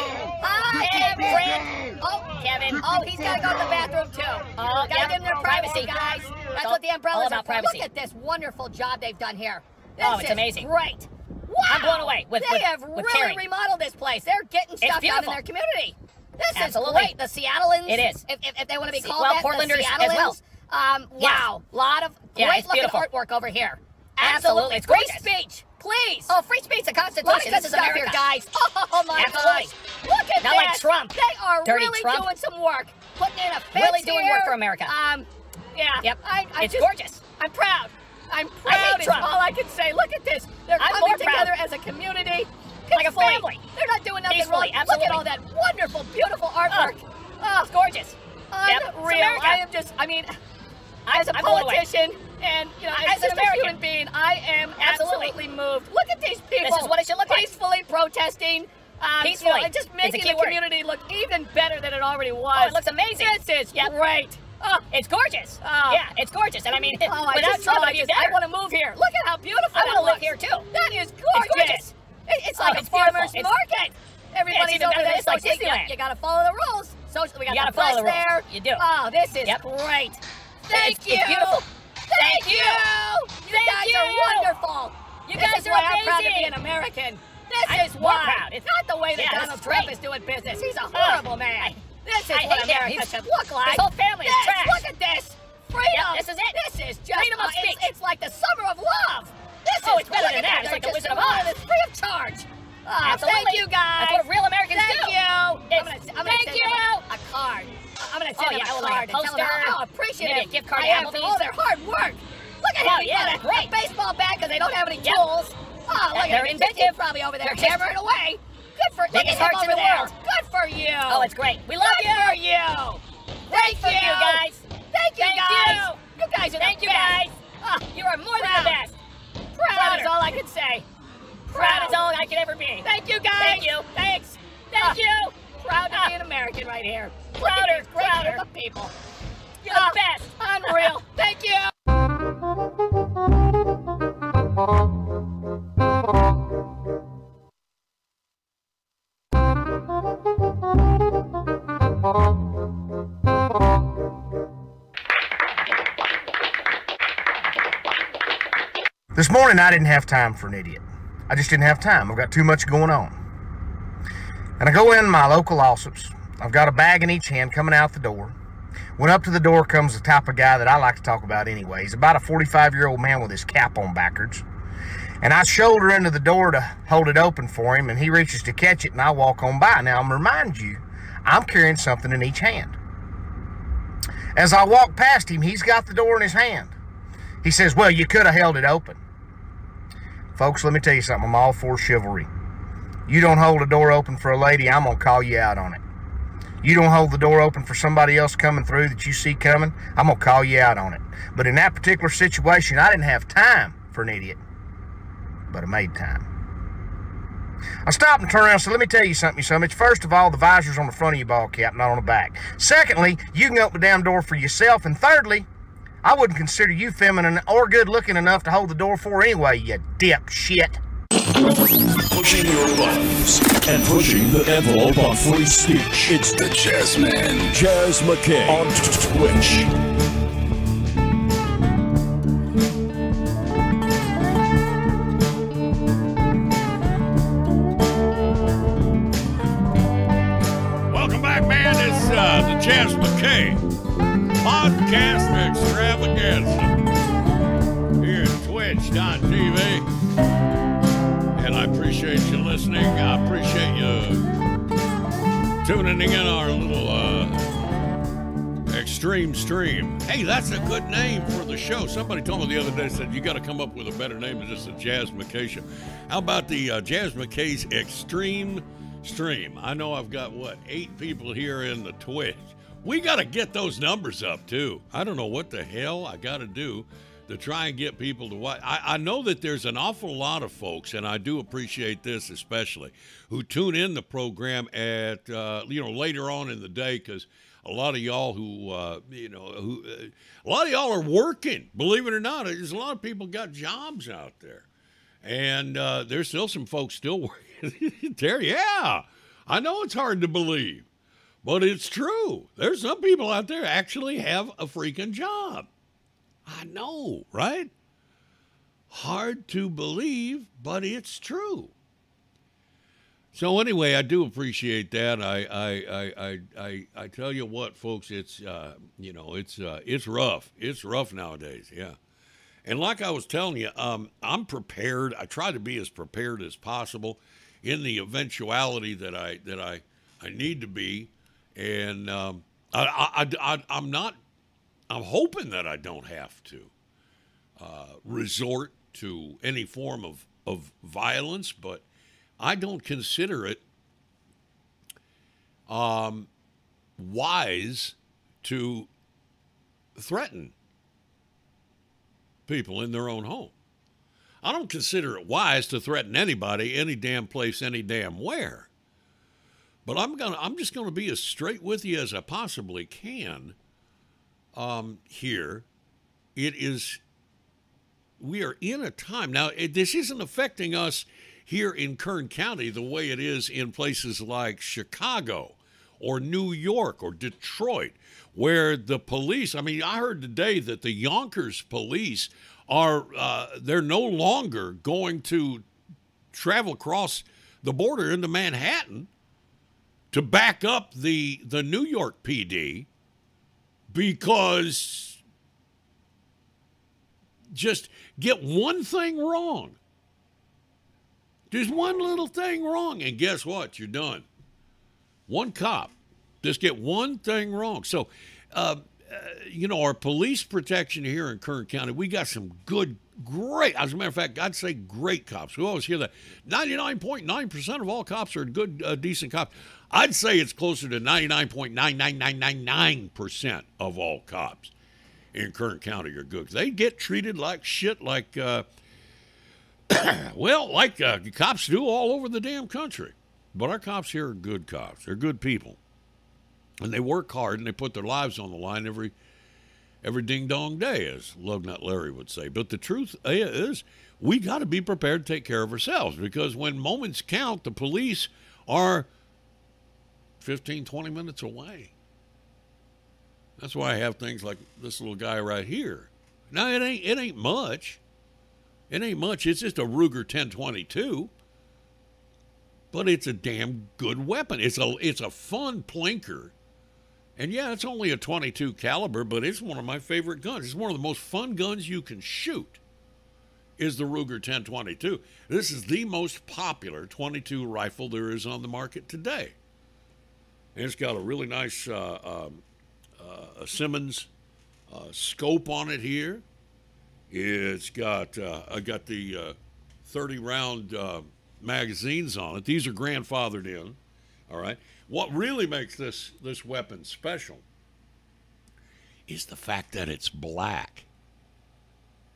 Speaker 13: Hi,
Speaker 12: Hey,
Speaker 13: Kevin. Oh,
Speaker 12: Kevin.
Speaker 13: Oh, he's gotta go to the bathroom too. Gotta
Speaker 12: yep.
Speaker 13: give them their privacy, guys. That's
Speaker 12: all-
Speaker 13: what the umbrellas
Speaker 12: all about
Speaker 13: are for.
Speaker 12: privacy.
Speaker 13: Look at this wonderful job they've done here. This
Speaker 12: Oh, it's
Speaker 13: is
Speaker 12: amazing.
Speaker 13: Great. Wow.
Speaker 12: I'm blown away with
Speaker 13: They have
Speaker 12: with
Speaker 13: really
Speaker 12: caring.
Speaker 13: remodeled this place. They're getting stuff done in
Speaker 12: beautiful.
Speaker 13: their community. This
Speaker 12: Absolutely.
Speaker 13: is great. The Seattleans.
Speaker 12: It is.
Speaker 13: If they want to be called
Speaker 12: Well,
Speaker 13: that,
Speaker 12: Portlanders
Speaker 13: the
Speaker 12: as well.
Speaker 13: Seattleans. Wow. Lot of
Speaker 12: Yeah,
Speaker 13: great
Speaker 12: it's
Speaker 13: looking
Speaker 12: beautiful.
Speaker 13: artwork over here.
Speaker 12: Absolutely. It's
Speaker 13: Free
Speaker 12: gorgeous.
Speaker 13: speech. Please.
Speaker 12: Oh, free speech, the Constitution.
Speaker 13: This
Speaker 12: This is
Speaker 13: stuff
Speaker 12: America.
Speaker 13: here, guys. Oh my
Speaker 12: Absolutely.
Speaker 13: gosh. Look at
Speaker 12: Not
Speaker 13: that.
Speaker 12: like Trump.
Speaker 13: They are
Speaker 12: Dirty
Speaker 13: really
Speaker 12: Trump.
Speaker 13: doing some work. Putting in a fence
Speaker 12: Really doing work
Speaker 13: here.
Speaker 12: for America.
Speaker 13: Yeah.
Speaker 12: Yep.
Speaker 13: It's
Speaker 12: It's gorgeous.
Speaker 13: I'm proud. I'm
Speaker 12: I
Speaker 13: proud.
Speaker 12: hate
Speaker 13: Is
Speaker 12: Trump.
Speaker 13: all I can say. Look at this. They're
Speaker 12: I'm
Speaker 13: coming
Speaker 12: more proud.
Speaker 13: together as a community.
Speaker 12: Like a
Speaker 13: Peacefully.
Speaker 12: family.
Speaker 13: They're not doing nothing
Speaker 12: Peacefully,
Speaker 13: wrong. Look at
Speaker 12: absolutely.
Speaker 13: all that wonderful, beautiful artwork. Oh,
Speaker 12: It's gorgeous. Yep. It's
Speaker 13: unreal.
Speaker 12: America.
Speaker 13: I am just, as a
Speaker 12: I'm blown away.
Speaker 13: politician and,
Speaker 12: As
Speaker 13: as
Speaker 12: an
Speaker 13: a
Speaker 12: American.
Speaker 13: human being, I am
Speaker 12: Absolutely.
Speaker 13: absolutely moved. Look at these people.
Speaker 12: This is what it should look like.
Speaker 13: Peacefully protesting.
Speaker 12: Peacefully.
Speaker 13: And just
Speaker 12: It's a
Speaker 13: making
Speaker 12: key
Speaker 13: the
Speaker 12: word.
Speaker 13: community look even better than it already was.
Speaker 12: Oh, it looks amazing.
Speaker 13: This is
Speaker 12: Yep.
Speaker 13: great. Oh,
Speaker 12: It's gorgeous.
Speaker 13: Oh.
Speaker 12: Yeah, it's gorgeous. And I mean,
Speaker 13: I
Speaker 12: without
Speaker 13: just
Speaker 12: Trump,
Speaker 13: saw
Speaker 12: it'd be
Speaker 13: it.
Speaker 12: better.
Speaker 13: I want to move here. Look at how beautiful
Speaker 12: I
Speaker 13: that
Speaker 12: want to live
Speaker 13: looks.
Speaker 12: here too.
Speaker 13: That is gorgeous.
Speaker 12: gorgeous.
Speaker 13: It's like
Speaker 12: it's
Speaker 13: a farmer's
Speaker 12: beautiful.
Speaker 13: market. Everybody's
Speaker 12: even
Speaker 13: over
Speaker 12: better.
Speaker 13: there.
Speaker 12: It's like
Speaker 13: Social-
Speaker 12: Disneyland.
Speaker 13: You got to follow the rules. Social, we got
Speaker 12: You gotta
Speaker 13: the press
Speaker 12: follow the rules.
Speaker 13: there.
Speaker 12: You do.
Speaker 13: Oh, this is
Speaker 12: Yep.
Speaker 13: great. Thank
Speaker 12: It's
Speaker 13: you.
Speaker 12: beautiful.
Speaker 13: Thank you. You
Speaker 12: Thank
Speaker 13: guys
Speaker 12: you.
Speaker 13: are wonderful.
Speaker 12: You
Speaker 13: This
Speaker 12: guys
Speaker 13: is
Speaker 12: are
Speaker 13: why I'm proud to be
Speaker 12: amazing.
Speaker 13: an American. This
Speaker 12: I'm
Speaker 13: is
Speaker 12: more
Speaker 13: why.
Speaker 12: proud.
Speaker 13: It's not the way that
Speaker 12: Yeah, this
Speaker 13: Donald
Speaker 12: is
Speaker 13: Trump
Speaker 12: great.
Speaker 13: is doing business. He's a horrible man. This is
Speaker 12: I
Speaker 13: what
Speaker 12: hate him.
Speaker 13: America
Speaker 12: He's-
Speaker 13: should look like.
Speaker 12: his whole family is
Speaker 13: This,
Speaker 12: trash.
Speaker 13: Look at this. Freedom.
Speaker 12: Yep, this is it.
Speaker 13: This is just
Speaker 12: Freedom of speech.
Speaker 13: It's like the summer of love. This
Speaker 12: Oh,
Speaker 13: is
Speaker 12: it's better
Speaker 13: look
Speaker 12: than
Speaker 13: at
Speaker 12: that.
Speaker 13: They're
Speaker 12: It's like the
Speaker 13: just
Speaker 12: Wizard of
Speaker 13: doing
Speaker 12: Oz.
Speaker 13: it free of charge.
Speaker 12: Absolutely.
Speaker 13: Thank you, guys.
Speaker 12: That's what real Americans
Speaker 13: Thank
Speaker 12: do.
Speaker 13: you. I'm
Speaker 12: It's-
Speaker 13: gonna
Speaker 12: thank
Speaker 13: send
Speaker 12: you.
Speaker 13: them a card. I'm gonna send
Speaker 12: Oh,
Speaker 13: them
Speaker 12: yeah,
Speaker 13: a
Speaker 12: like a
Speaker 13: card and tell them
Speaker 12: poster,
Speaker 13: how appreciative
Speaker 12: maybe a gift card
Speaker 13: I
Speaker 12: to
Speaker 13: am for
Speaker 12: Applebee's.
Speaker 13: all their hard work. Look at
Speaker 12: Oh,
Speaker 13: him. He
Speaker 12: yeah,
Speaker 13: bought
Speaker 12: that's
Speaker 13: a
Speaker 12: great.
Speaker 13: baseball bat because they don't have any
Speaker 12: Yep.
Speaker 13: tools. Oh, look
Speaker 12: They're
Speaker 13: at him.
Speaker 12: inventive.
Speaker 13: Probably over there
Speaker 12: They're just-
Speaker 13: hammering away. Good for look
Speaker 12: Biggest
Speaker 13: at him
Speaker 12: hearts
Speaker 13: over
Speaker 12: in the
Speaker 13: there.
Speaker 12: world.
Speaker 13: Good for you.
Speaker 12: Oh, it's great. We love
Speaker 13: Good
Speaker 12: you.
Speaker 13: for you.
Speaker 12: Thank you, guys.
Speaker 13: Thank you,
Speaker 12: Thank
Speaker 13: guys.
Speaker 12: you.
Speaker 13: You guys are
Speaker 12: Thank
Speaker 13: the
Speaker 12: you,
Speaker 13: best.
Speaker 12: guys.
Speaker 13: Ah,
Speaker 12: You are more than
Speaker 13: proud.
Speaker 12: the best.
Speaker 13: Proud is all I can say.
Speaker 12: Proud is all I can ever be.
Speaker 13: Thank you, guys.
Speaker 12: Thank you.
Speaker 13: Thanks.
Speaker 12: Thank you.
Speaker 13: Proud to be an American right here.
Speaker 12: Prouder,
Speaker 13: Look at
Speaker 12: prouder.
Speaker 13: these great people.
Speaker 12: You're the best.
Speaker 13: Unreal. Thank you.
Speaker 14: This morning I didn't have time for an idiot. I just didn't have time. I've got too much going on. And I go in my local Allsup's. I've got a bag in each hand coming out the door. When up to the door comes the type of guy that I like to talk about anyway. He's about a 45-year-old man with his cap on backwards. And I shoulder into the door to hold it open for him, and he reaches to catch it, and I walk on by. Now, I'm remind you, I'm carrying something in each hand. As I walk past him, he's got the door in his hand. He says, well, you could have held it open. Folks, let me tell you something. I'm all for chivalry. You don't hold a door open for a lady, I'm going to call you out on it. You don't hold the door open for somebody else coming through that you see coming, I'm going to call you out on it. But in that particular situation, I didn't have time for an idiot. But I made time. I stopped and turned around and said, let me tell you something, you. First of all, the visor's on the front of your ball cap, not on the back. Secondly, you can open the damn door for yourself. And thirdly, I wouldn't consider you feminine or good-looking enough to hold the door for anyway, you dipshit.
Speaker 15: Pushing your buttons and pushing the envelope on free speech. It's the Jazz Man, Jaz McKay on Twitch.
Speaker 1: Welcome back, man. It's the Jaz McKay podcast extravaganza here at Twitch.tv. And I appreciate you listening. I appreciate you tuning in our little extreme stream. Hey, that's a good name for the show. Somebody told me the other day, said you got to come up with a better name than just the Jaz McKay Show. How about the Jaz McKay's Extreme Stream? I know I've got, 8 people here in the Twitch. We got to get those numbers up, too. I don't know what the hell I got to do to try and get people to watch. I know that there's an awful lot of folks, and I do appreciate this especially, who tune in the program at, later on in the day, because a lot of y'all a lot of y'all are working, believe it or not. There's a lot of people got jobs out there. And there's still some folks still working there. Yeah, I know it's hard to believe, but it's true. There's some people out there actually have a freaking job. I know, right? Hard to believe, but it's true. So anyway, I do appreciate that. I tell you what, folks, it's rough. It's rough nowadays. Yeah. And like I was telling you, I'm prepared. I try to be as prepared as possible in the eventuality that I need to be. And I'm hoping that I don't have to resort to any form of violence, but I don't consider it wise to threaten people in their own home. I don't consider it wise to threaten anybody, any damn place, any damn where. But I'm just gonna be as straight with you as I possibly can. Here, we are in a time now. This isn't affecting us here in Kern County the way it is in places like Chicago or New York or Detroit, where the police, I heard today that the Yonkers police they're no longer going to travel across the border into Manhattan to back up the New York PD, because just get one thing wrong. Just one little thing wrong, and guess what? You're done. One cop. Just get one thing wrong. So, our police protection here in Kern County, we got some great, as a matter of fact, I'd say great cops. We always hear that 99.9% of all cops are good, decent cops. I'd say it's closer to 99.99999% of all cops in Kern County are good. They get treated like shit, like cops do all over the damn country. But our cops here are good cops. They're good people. And they work hard, and they put their lives on the line every ding-dong day, as Lugnut Larry would say. But the truth is, we got to be prepared to take care of ourselves, because when moments count, the police are 15, 20 minutes away. That's why I have things like this little guy right here. Now, it ain't much. It ain't much. It's just a Ruger 1022. But it's a damn good weapon. It's a fun plinker. And yeah, it's only a 22 caliber, but it's one of my favorite guns. It's one of the most fun guns you can shoot, is the Ruger 1022. This is the most popular 22 rifle there is on the market today. And it's got a really nice Simmons scope on it here. It's got the 30-round magazines on it. These are grandfathered in. All right. What really makes this weapon special is the fact that it's black.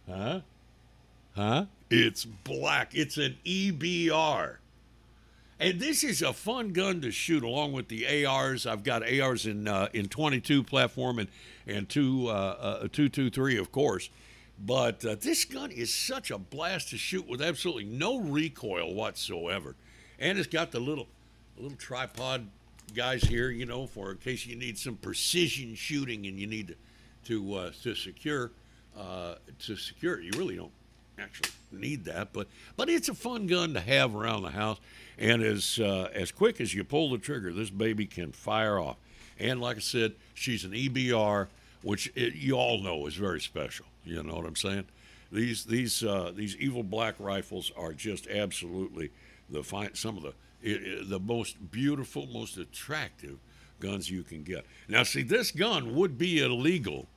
Speaker 1: Huh? It's black. It's an EBR. And this is a fun gun to shoot along with the ARs. I've got ARs in 22 platform and 223, of course. But this gun is such a blast to shoot with absolutely no recoil whatsoever. And it's got the little tripod guys here, for in case you need some precision shooting and you need to secure it. You really don't actually need that, but it's a fun gun to have around the house. And as quick as you pull the trigger, this baby can fire off. And like I said, she's an EBR, which you all know is very special. You know what I'm saying? These evil black rifles are just absolutely some of the most beautiful, most attractive guns you can get. Now, see, this gun would be illegal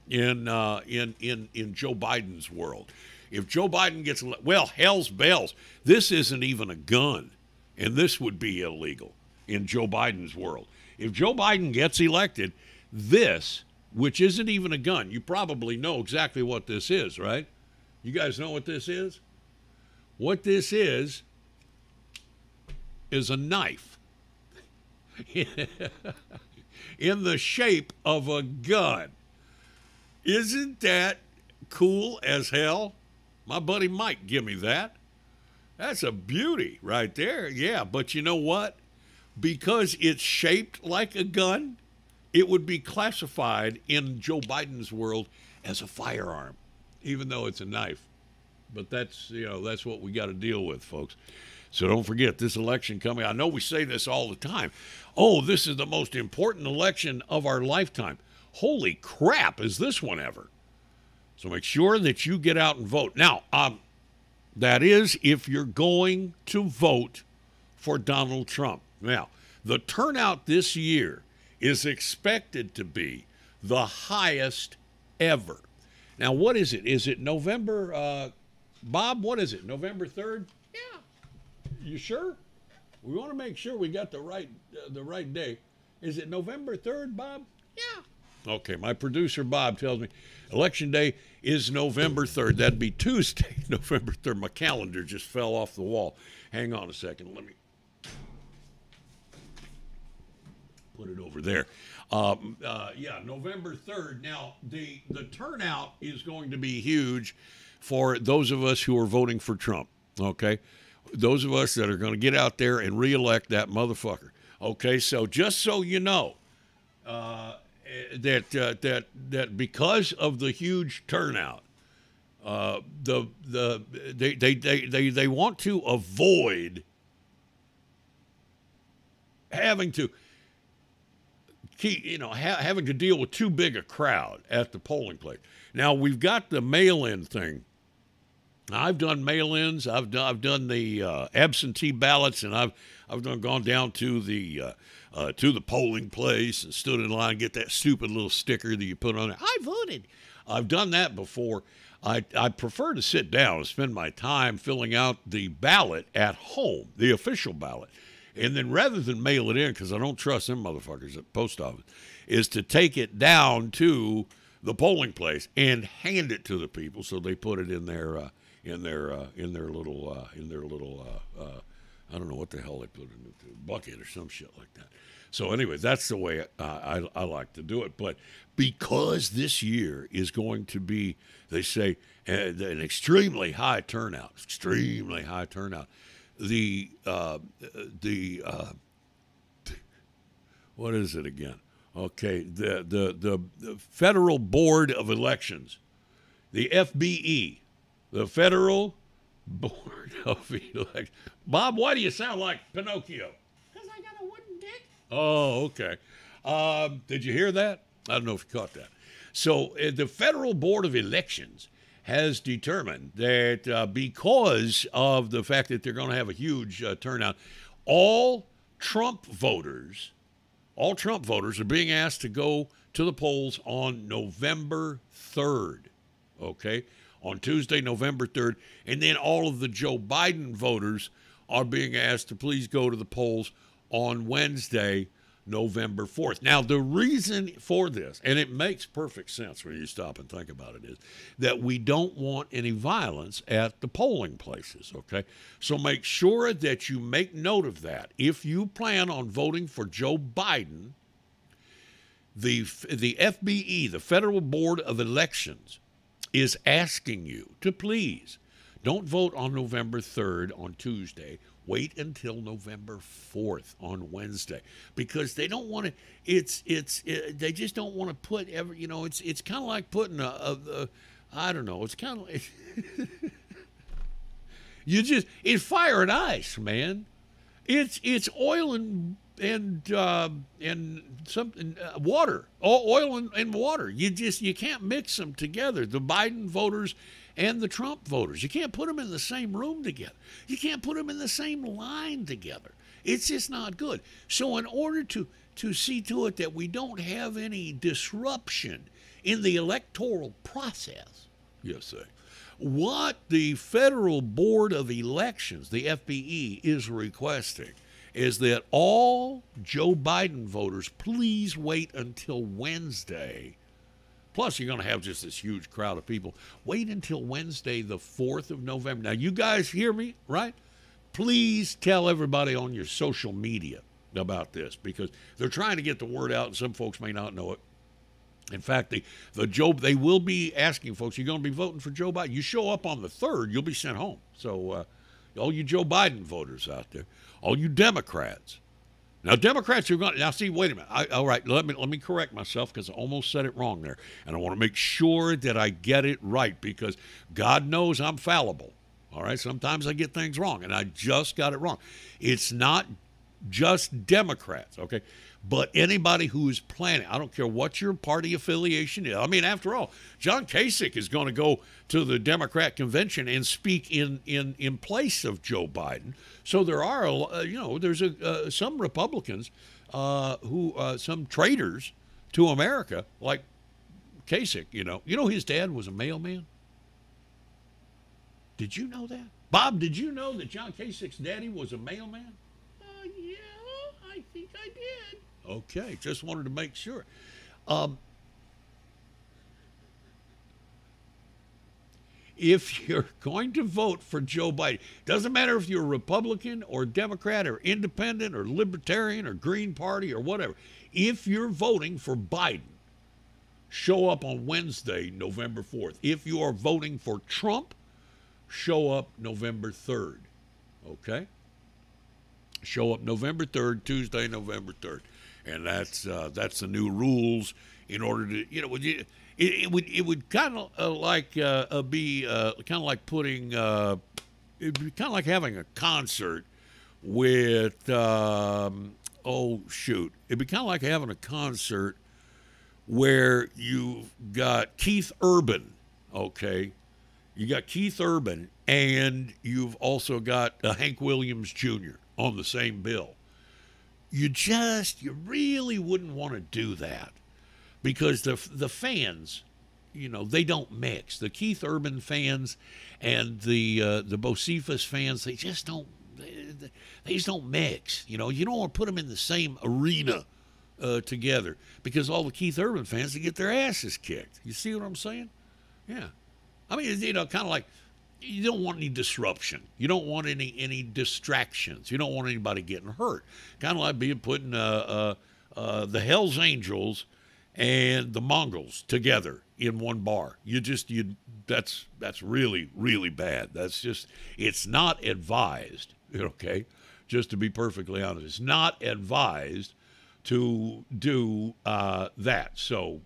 Speaker 1: in Joe Biden's world. If Joe Biden gets hell's bells, this isn't even a gun, and this would be illegal in Joe Biden's world. If Joe Biden gets elected, this, which isn't even a gun, you probably know exactly what this is, right? You guys know what this is? What this is a knife in the shape of a gun. Isn't that cool as hell? My buddy Mike give me that. That's a beauty right there. Yeah, but you know what? Because it's shaped like a gun, it would be classified in Joe Biden's world as a firearm, even though it's a knife. But that's what we got to deal with, folks. So don't forget this election coming. I know we say this all the time. Oh, this is the most important election of our lifetime. Holy crap, is this one ever? So make sure that you get out and vote. Now, that is if you're going to vote for Donald Trump. Now, the turnout this year is expected to be the highest ever. Now, what is it? Is it November, Bob, what is it, November 3rd? Yeah. You sure? We want to make sure we got the right day. Is it November 3rd, Bob? Yeah. Okay, my producer, Bob, tells me Election Day is November 3rd. That'd be Tuesday, November 3rd. My calendar just fell off the wall. Hang on a second. Let me put it over there. Yeah, November 3rd. Now, the turnout is going to be huge for those of us who are voting for Trump, okay? Those of us that are going to get out there and reelect that motherfucker. Okay, so just so you know, that because of the huge turnout, they want to avoid having to having to deal with too big a crowd at the polling place. Now we've got the mail-in thing. I've done mail-ins. I've done the absentee ballots, and I've gone down to the polling place and stood in line and get that stupid little sticker that you put on there. I voted. I've done that before. I prefer to sit down and spend my time filling out the ballot at home, the official ballot. And then rather than mail it in, because I don't trust them motherfuckers at the post office, is to take it down to the polling place and hand it to the people so they put it in their little I don't know what the hell they put in the bucket or some shit like that. So anyway, that's the way I like to do it. But because this year is going to be, they say, an extremely high turnout, the what is it again? Okay, the Federal Board of Elections, the FBE, the Federal Board of Elections. Bob, why do you sound like Pinocchio?
Speaker 13: Because I got a wooden dick.
Speaker 1: Oh, okay. Did you hear that? I don't know if you caught that. So the Federal Board of Elections has determined that because of the fact that they're going to have a huge turnout, all Trump voters are being asked to go to the polls on November 3rd, okay? On Tuesday, November 3rd. And then all of the Joe Biden voters are being asked to please go to the polls on Wednesday, November 4th. Now, the reason for this, and it makes perfect sense when you stop and think about it, is that we don't want any violence at the polling places, okay? So make sure that you make note of that. If you plan on voting for Joe Biden, the FBE, the Federal Board of Elections, is asking you to please don't vote on November 3rd on Tuesday. Wait until November 4th on Wednesday, because they don't want to. They just don't want to put every. It's kind of like putting I don't know. It's kind of like it's fire and ice, man. It's oil and something water, oil and water. You can't mix them together. The Biden voters and the Trump voters. You can't put them in the same room together. You can't put them in the same line together. It's just not good. So in order to see to it that we don't have any disruption in the electoral process, you say, what the Federal Board of Elections, the FBE, is requesting is that all Joe Biden voters please wait until Wednesday. Plus, you're going to have just this huge crowd of people. Wait until Wednesday, the 4th of November. Now, you guys hear me, right? Please tell everybody on your social media about this, because they're trying to get the word out, and some folks may not know it. In fact, they will be asking folks, you're going to be voting for Joe Biden. You show up on the 3rd, you'll be sent home. So all you Joe Biden voters out there, all you Democrats. Now, Democrats are going to, now see, wait a minute. All right, let me correct myself, because I almost said it wrong there. And I want to make sure that I get it right, because God knows I'm fallible. All right, sometimes I get things wrong, and I just got it wrong. It's not just Democrats, okay? But anybody who is planning, I don't care what your party affiliation is. I mean, after all, John Kasich is going to go to the Democrat convention and speak in place of Joe Biden. So there are, there's some Republicans some traitors to America, like Kasich. You know his dad was a mailman. Did you know that? Bob, did you know that John Kasich's daddy was a mailman? Yeah, I think I did. Okay, just wanted to make sure. If you're going to vote for Joe Biden, doesn't matter if you're a Republican or Democrat or Independent or Libertarian or Green Party or whatever, if you're voting for Biden, show up on Wednesday, November 4th. If you are voting for Trump, show up November 3rd, okay? Show up November 3rd, Tuesday, November 3rd. And that's the new rules in order to, it would kind of like be kind of like putting, it'd be kind of like having a concert with, it'd be kind of like having a concert where you've got Keith Urban, okay? You got Keith Urban, and you've also got Hank Williams Jr. on the same bill. You really wouldn't want to do that, because the fans, they don't mix. The Keith Urban fans and the Bocephus fans, they just don't mix. You don't want to put them in the same arena together, because all the Keith Urban fans, they get their asses kicked. You see what I'm saying? Yeah. I mean, kind of like, you don't want any disruption. You don't want any distractions. You don't want anybody getting hurt. Kind of like putting the Hells Angels and the Mongols together in one bar. That's really, really bad. It's not advised, okay? Just to be perfectly honest, it's not advised to do that. So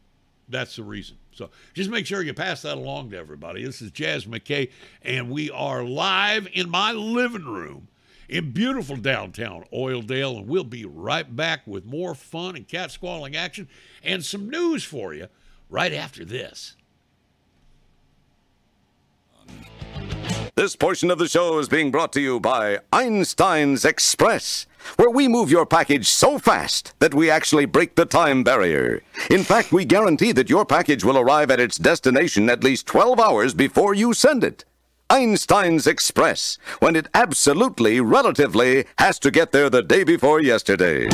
Speaker 1: that's the reason. So just make sure you pass that along to everybody. This is Jaz McKay, and we are live in my living room in beautiful downtown Oildale, and we'll be right back with more fun and cat-squalling action and some news for you right after this.
Speaker 9: This portion of the show is being brought to you by Einstein's Express, where we move your package so fast that we actually break the time barrier. In fact, we guarantee that your package will arrive at its destination at least 12 hours before you send it. Einstein's Express, when it absolutely, relatively, has to get there the day before yesterday.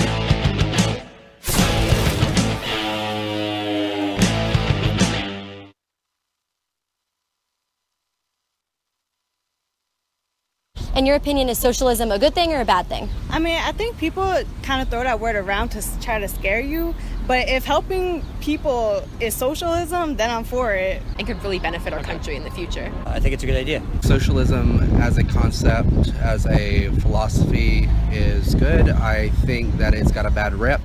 Speaker 16: In your opinion, is socialism a good thing or a bad thing?
Speaker 17: I mean, I think people kind of throw that word around to try to scare you, but if helping people is socialism, then I'm for it.
Speaker 16: It could really benefit our country in the future.
Speaker 18: I think it's a good idea.
Speaker 19: Socialism as a concept, as a philosophy is good. I think that it's got a bad rep.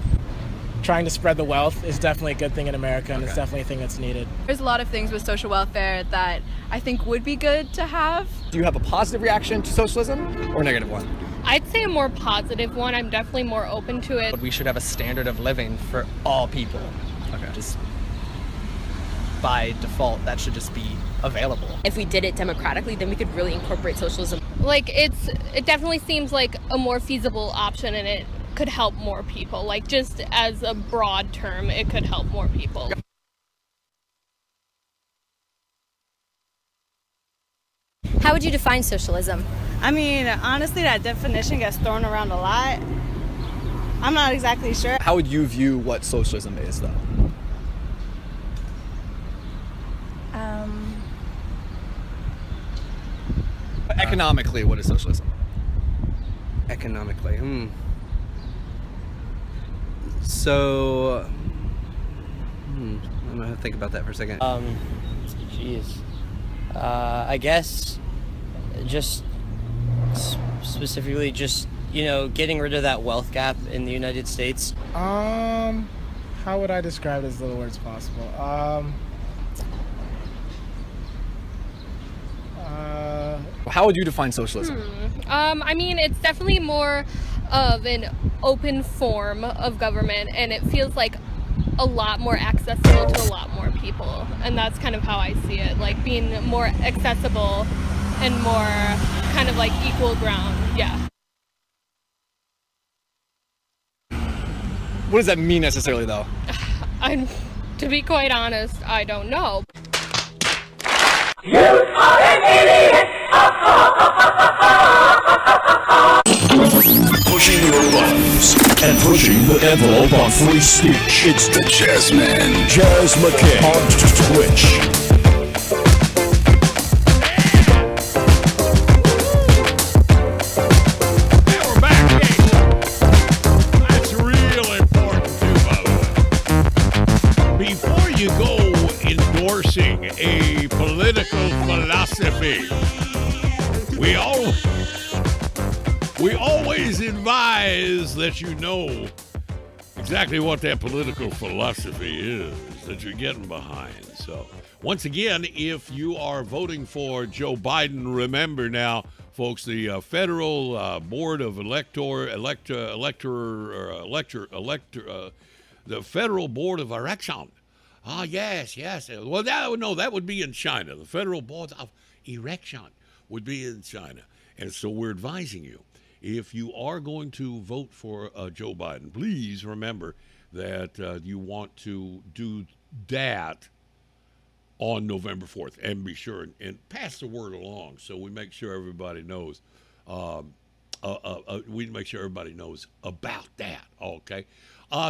Speaker 20: Trying to spread the wealth is definitely a good thing in America, and it's definitely a thing that's needed.
Speaker 21: There's a lot of things with social welfare that I think would be good to have.
Speaker 18: Do you have a positive reaction to socialism or a negative one? I'd say a more positive one. I'm definitely more open to it.
Speaker 20: We should have a standard of living for all people. Okay. Just by default, that should just be available.
Speaker 22: If we did it democratically, then we could really incorporate socialism.
Speaker 18: Like, it definitely seems like a more feasible option, and it could help more people. Like, just as a broad term, it could help more people.
Speaker 16: How would you define socialism?
Speaker 17: I mean, honestly, that definition gets thrown around a lot. I'm not exactly sure.
Speaker 20: How would you view what socialism is, though? Economically, what is socialism?
Speaker 19: Economically, So, I'm gonna have to think about that for a second.
Speaker 23: Jeez. I guess just specifically just, getting rid of that wealth gap in the United States.
Speaker 20: How would I describe it as little words possible? How would you define socialism?
Speaker 18: I mean, it's definitely more of an open form of government, and it feels like a lot more accessible to a lot more people. And that's kind of how I see it, like being more accessible and more kind of like equal ground. Yeah.
Speaker 20: What does that mean necessarily, though?
Speaker 18: To be quite honest, I don't know.
Speaker 15: You are an idiot! Pushing your buttons and pushing the envelope on free speech. It's the Jazzman. Jaz McKay on Twitch.
Speaker 1: A political philosophy. We always advise that you know exactly what that political philosophy is that you're getting behind. So, once again, if you are voting for Joe Biden, remember now, folks, the federal board of the federal board of election. Ah, yes. Well, that would be in China. The Federal Board of Election would be in China. And so we're advising you, if you are going to vote for Joe Biden, please remember that you want to do that on November 4th. And be sure and pass the word along so we make sure everybody knows. We make sure everybody knows about that, okay?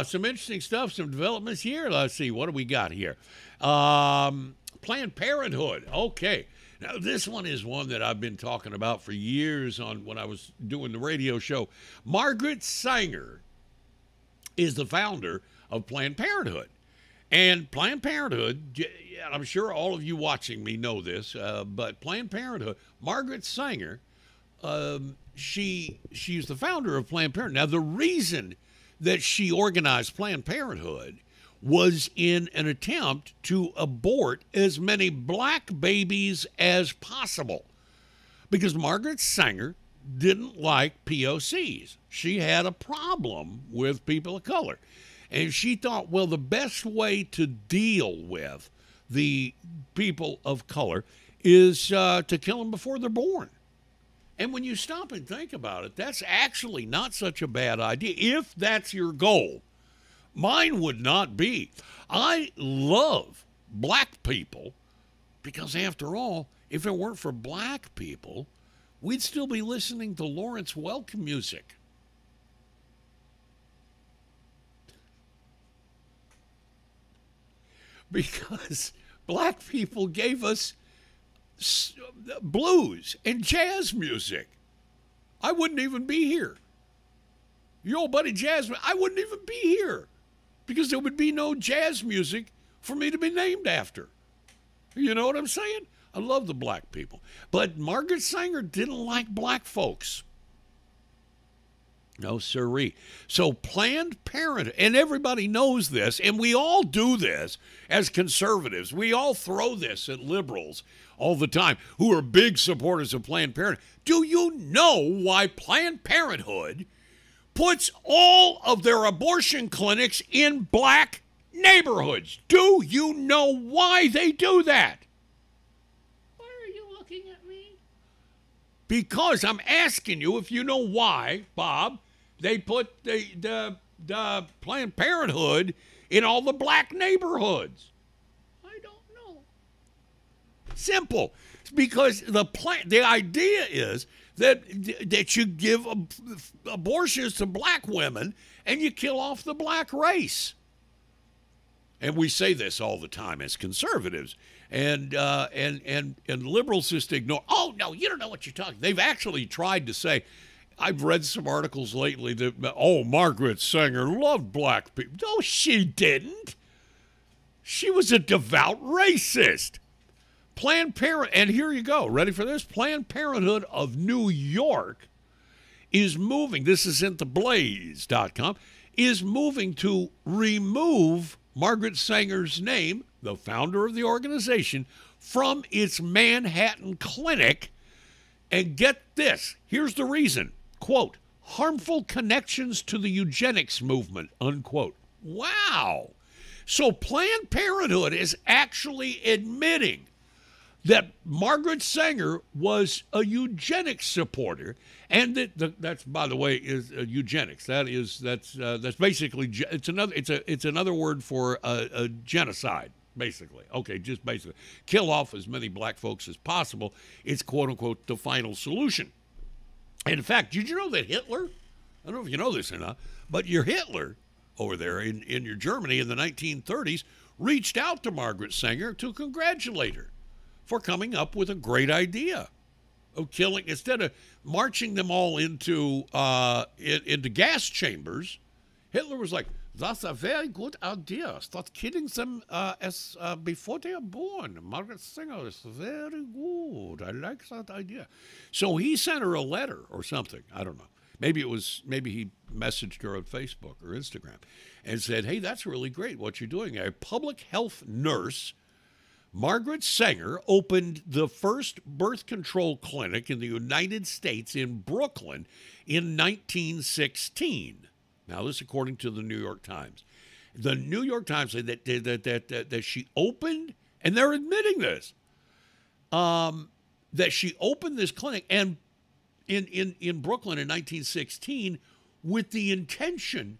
Speaker 1: Some interesting stuff, some developments here. Let's see, what do we got here? Planned Parenthood. Okay. Now, this one is one that I've been talking about for years when I was doing the radio show. Margaret Sanger is the founder of Planned Parenthood. And Planned Parenthood, I'm sure all of you watching me know this, but Planned Parenthood, Margaret Sanger, she's the founder of Planned Parenthood. Now, the reason that she organized Planned Parenthood was in an attempt to abort as many black babies as possible, because Margaret Sanger didn't like POCs. She had a problem with people of color. And she thought, well, the best way to deal with the people of color is to kill them before they're born. And when you stop and think about it, that's actually not such a bad idea, if that's your goal. Mine would not be. I love black people because, after all, if it weren't for black people, we'd still be listening to Lawrence Welk music. Because black people gave us blues and jazz music. I wouldn't even be here. Your old buddy Jasmine, I wouldn't even be here because there would be no jazz music for me to be named after. You know what I'm saying? I love the black people. But Margaret Sanger didn't like black folks. No, sirree. So Planned Parenthood, and everybody knows this, and we all do this as conservatives. We all throw this at liberals. all the time who are big supporters of Planned Parenthood. Do you know why Planned Parenthood puts all of their abortion clinics in black neighborhoods? Do you know why they do that? Why are you looking at me? Because I'm asking you if you know why, Bob, they put the Planned Parenthood in all the black neighborhoods. I don't know. Simple. It's because the idea is that you give abortions to black women and you kill off the black race. And we say this all the time as conservatives, and liberals just ignore. Oh no, you don't know what you're talking. They've actually tried to say. I've read some articles lately that, Margaret Sanger loved black people. No, she didn't. She was a devout racist. Planned Parenthood, and here you go. Ready for this? Planned Parenthood of New York is moving, this is at theblaze.com, is moving to remove Margaret Sanger's name, the founder of the organization, from its Manhattan clinic. And get this, here's the reason. Quote, harmful connections to the eugenics movement, unquote. Wow. So Planned Parenthood is actually admitting that Margaret Sanger was a eugenics supporter, and that's by the way is eugenics. That's basically it's another word for a genocide, basically. Okay, just basically kill off as many black folks as possible. It's quote unquote the final solution. And in fact, did you know that Hitler? I don't know if you know this or not, but your Hitler over there in your Germany in the 1930s reached out to Margaret Sanger to congratulate her for coming up with a great idea of killing, instead of marching them all into gas chambers. Hitler was like, that's a very good idea. Start killing them before they are born. Margaret Sanger is very good. I like that idea. So he sent her a letter or something. I don't know. Maybe he messaged her on Facebook or Instagram and said, hey, that's really great what you're doing. A public health nurse, Margaret Sanger, opened the first birth control clinic in the United States in Brooklyn in 1916. Now, this according to the New York Times. The New York Times said that she opened, and they're admitting this, that she opened this clinic and in Brooklyn in 1916 with the intention,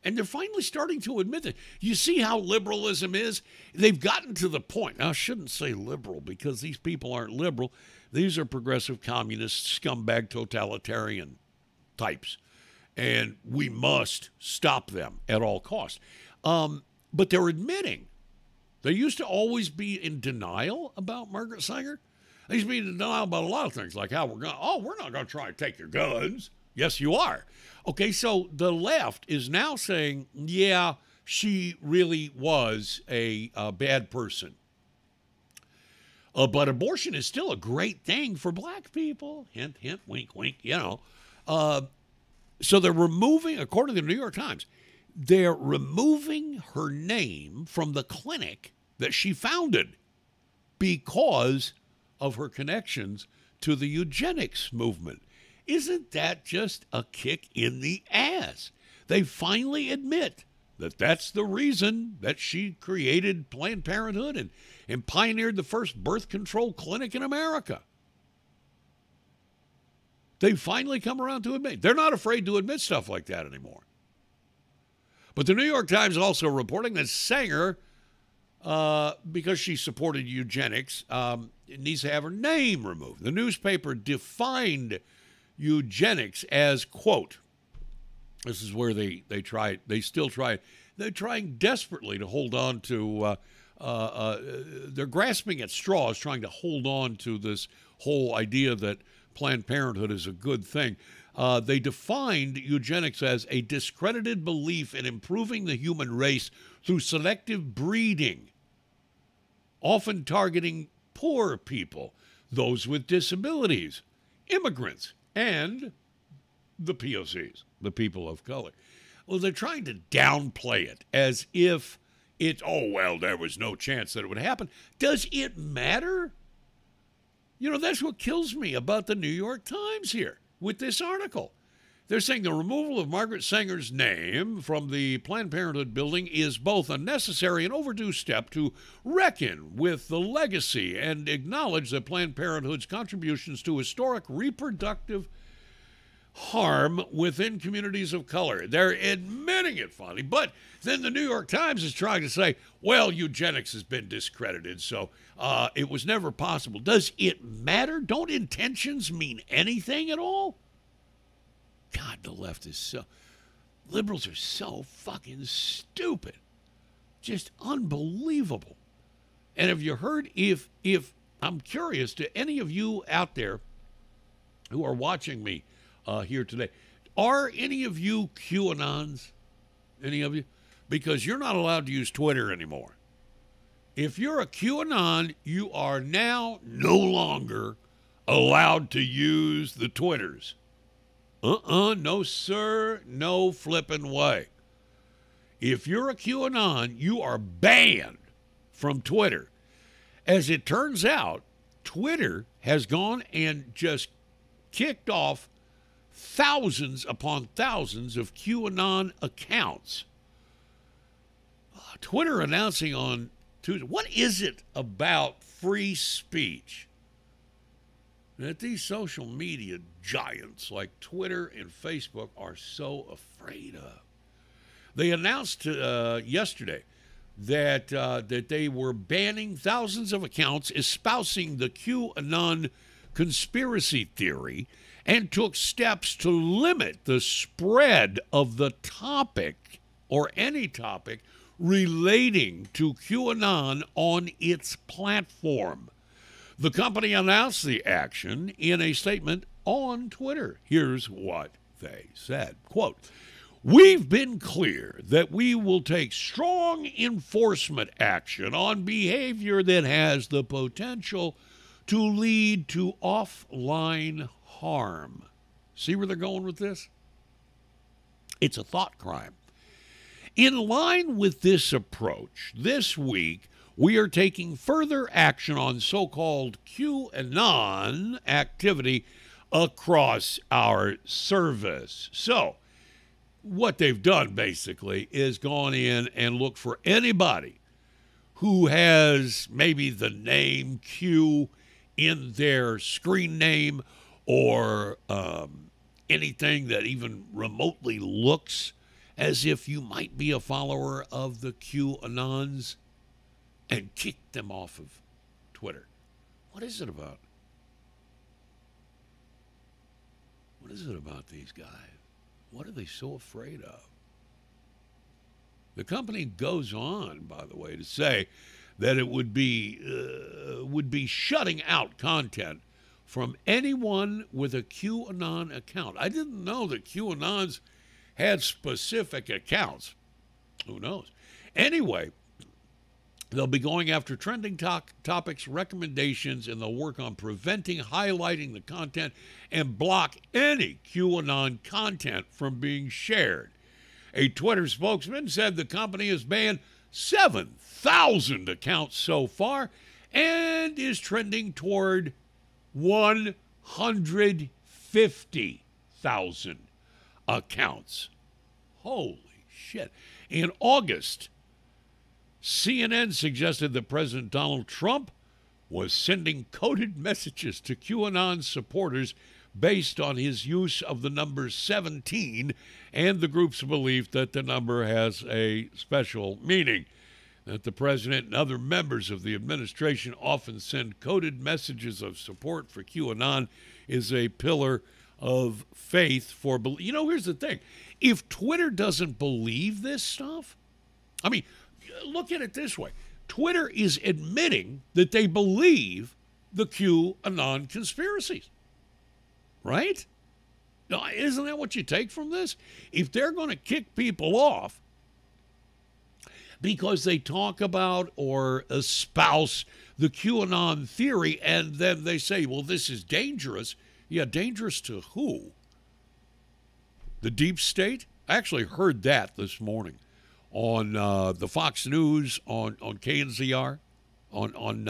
Speaker 1: and they're finally starting to admit that. You see how liberalism is? They've gotten to the point. Now, I shouldn't say liberal because these people aren't liberal. These are progressive communist, scumbag, totalitarian types. And we must stop them at all costs. But they're admitting. They used to always be in denial about Margaret Sanger. They used to be in denial about a lot of things, like how we're not going to try to take your guns. Yes, you are. Okay, so the left is now saying, yeah, she really was a bad person. But abortion is still a great thing for black people. Hint, hint, wink, wink, So they're removing, according to the New York Times, they're removing her name from the clinic that she founded because of her connections to the eugenics movement. Isn't that just a kick in the ass? They finally admit that that's the reason that she created Planned Parenthood and pioneered the first birth control clinic in America. They finally come around to admit. They're not afraid to admit stuff like that anymore. But the New York Times is also reporting that Sanger, because she supported eugenics, needs to have her name removed. The newspaper defined eugenics as, quote, this is where they're trying desperately to hold on to, they're grasping at straws, trying to hold on to this whole idea that Planned Parenthood is a good thing. They defined eugenics as a discredited belief in improving the human race through selective breeding, often targeting poor people, those with disabilities, immigrants, and the POCs, the people of color. Well, they're trying to downplay it as if there was no chance that it would happen. Does it matter You know, that's what kills me about the New York Times here with this article. They're saying the removal of Margaret Sanger's name from the Planned Parenthood building is both a necessary and overdue step to reckon with the legacy and acknowledge that Planned Parenthood's contributions to historic reproductive harm within communities of color. They're admitting it finally, but then the New York Times is trying to say, well, eugenics has been discredited, so it was never possible. Does it matter? Don't intentions mean anything at all? God, the left is so... Liberals are so fucking stupid. Just unbelievable. And have you heard, if I'm curious to any of you out there who are watching me here today, are any of you QAnons? Any of you? Because you're not allowed to use Twitter anymore. If you're a QAnon, you are now no longer allowed to use the Twitters. No sir, no flipping way. If you're a QAnon, you are banned from Twitter. As it turns out, Twitter has gone and just kicked off thousands upon thousands of QAnon accounts. Twitter announcing on Tuesday, what is it about free speech that these social media giants like Twitter and Facebook are so afraid of? They announced yesterday that they were banning thousands of accounts espousing the QAnon conspiracy theory and took steps to limit the spread of the topic or any topic relating to QAnon on its platform. The company announced the action in a statement on Twitter. Here's what they said. Quote, "We've been clear that we will take strong enforcement action on behavior that has the potential to lead to offline harm." See where they're going with this? It's a thought crime. In line with this approach, this week, we are taking further action on so-called QAnon activity across our service. So, what they've done, basically, is gone in and looked for anybody who has maybe the name Q in their screen name or anything that even remotely looks as if you might be a follower of the QAnons, and kick them off of Twitter. What is it about? What is it about these guys? What are they so afraid of? The company goes on, by the way, to say that it would be shutting out content from anyone with a QAnon account. I didn't know that QAnons had specific accounts. Who knows? Anyway, they'll be going after trending topics, recommendations, and they'll work on preventing, highlighting the content, and block any QAnon content from being shared. A Twitter spokesman said the company has banned 7,000 accounts so far and is trending toward 150,000 accounts. Holy shit. In August, CNN suggested that President Donald Trump was sending coded messages to QAnon supporters based on his use of the number 17 and the group's belief that the number has a special meaning. That the president and other members of the administration often send coded messages of support for QAnon is a pillar of faith for... You know, here's the thing. If Twitter doesn't believe this stuff, I mean, look at it this way. Twitter is admitting that they believe the QAnon conspiracies, right? Now, isn't that what you take from this? If they're going to kick people off because they talk about or espouse the QAnon theory and then they say, well, this is dangerous. Yeah, dangerous to who? The deep state? I actually heard that this morning on the Fox News, on KNZR, on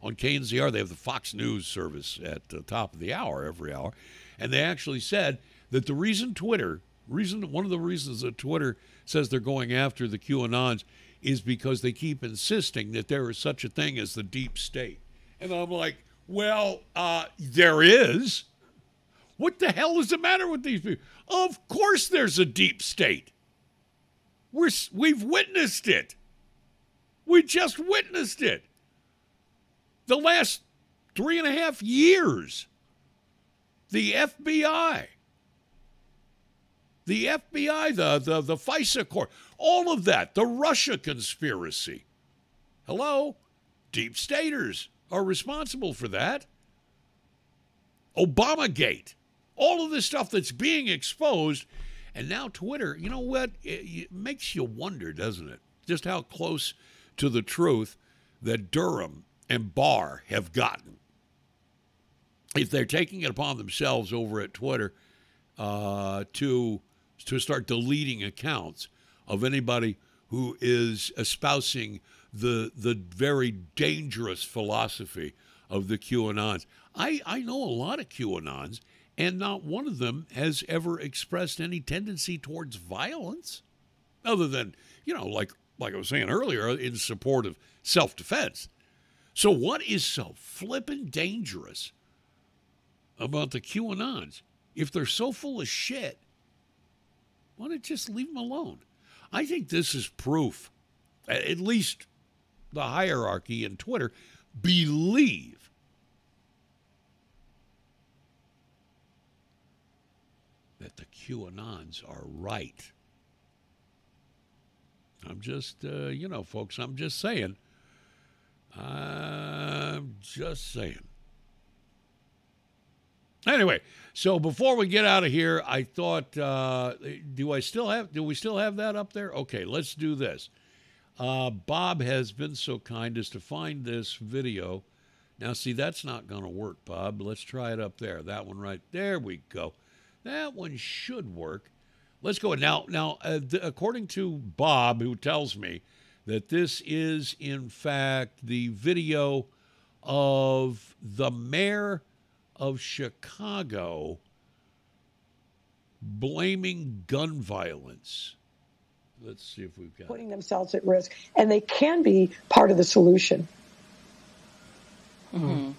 Speaker 1: on KNZR. They have the Fox News service at the top of the hour every hour, and they actually said that the reason one of the reasons that Twitter says they're going after the QAnons is because they keep insisting that there is such a thing as the deep state. And I'm like, well, there is. What the hell is the matter with these people? Of course there's a deep state. We've witnessed it. We just witnessed it. The last 3.5 years. The FBI, the FISA court, all of that, the Russia conspiracy. Hello? Deep staters are responsible for that. Obamagate, all of this stuff that's being exposed. And now Twitter, you know what? It makes you wonder, doesn't it? Just how close to the truth that Durham and Barr have gotten. If they're taking it upon themselves over at Twitter to start deleting accounts of anybody who is espousing the very dangerous philosophy of the QAnons. I know a lot of QAnons, and not one of them has ever expressed any tendency towards violence, other than, like I was saying earlier, in support of self-defense. So what is so flippin' dangerous about the QAnons? If they're so full of shit, why don't you just leave them alone? I think this is proof, at least the hierarchy in Twitter believe that the QAnons are right. I'm just, folks, I'm just saying. Anyway, so before we get out of here, I thought, do we still have that up there? Okay, let's do this. Bob has been so kind as to find this video. Now, see, that's not going to work, Bob. Let's try it up there. That one right there. We go. That one should work. Let's go. Now, according to Bob, who tells me that this is, in fact, the video of the mayor of Chicago blaming gun violence. Let's see if we've got
Speaker 5: putting themselves at risk, and they can be part of the solution.
Speaker 2: Mm-hmm.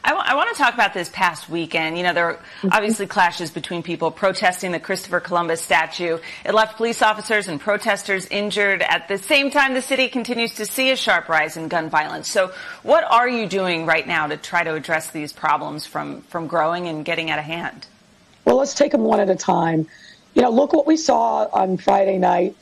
Speaker 2: I want to talk about this past weekend. There were obviously clashes between people protesting the Christopher Columbus statue. It left police officers and protesters injured. At the same time, the city continues to see a sharp rise in gun violence. So what are you doing right now to try to address these problems from growing and getting out of hand?
Speaker 5: Well, let's take them one at a time. Look what we saw on Friday night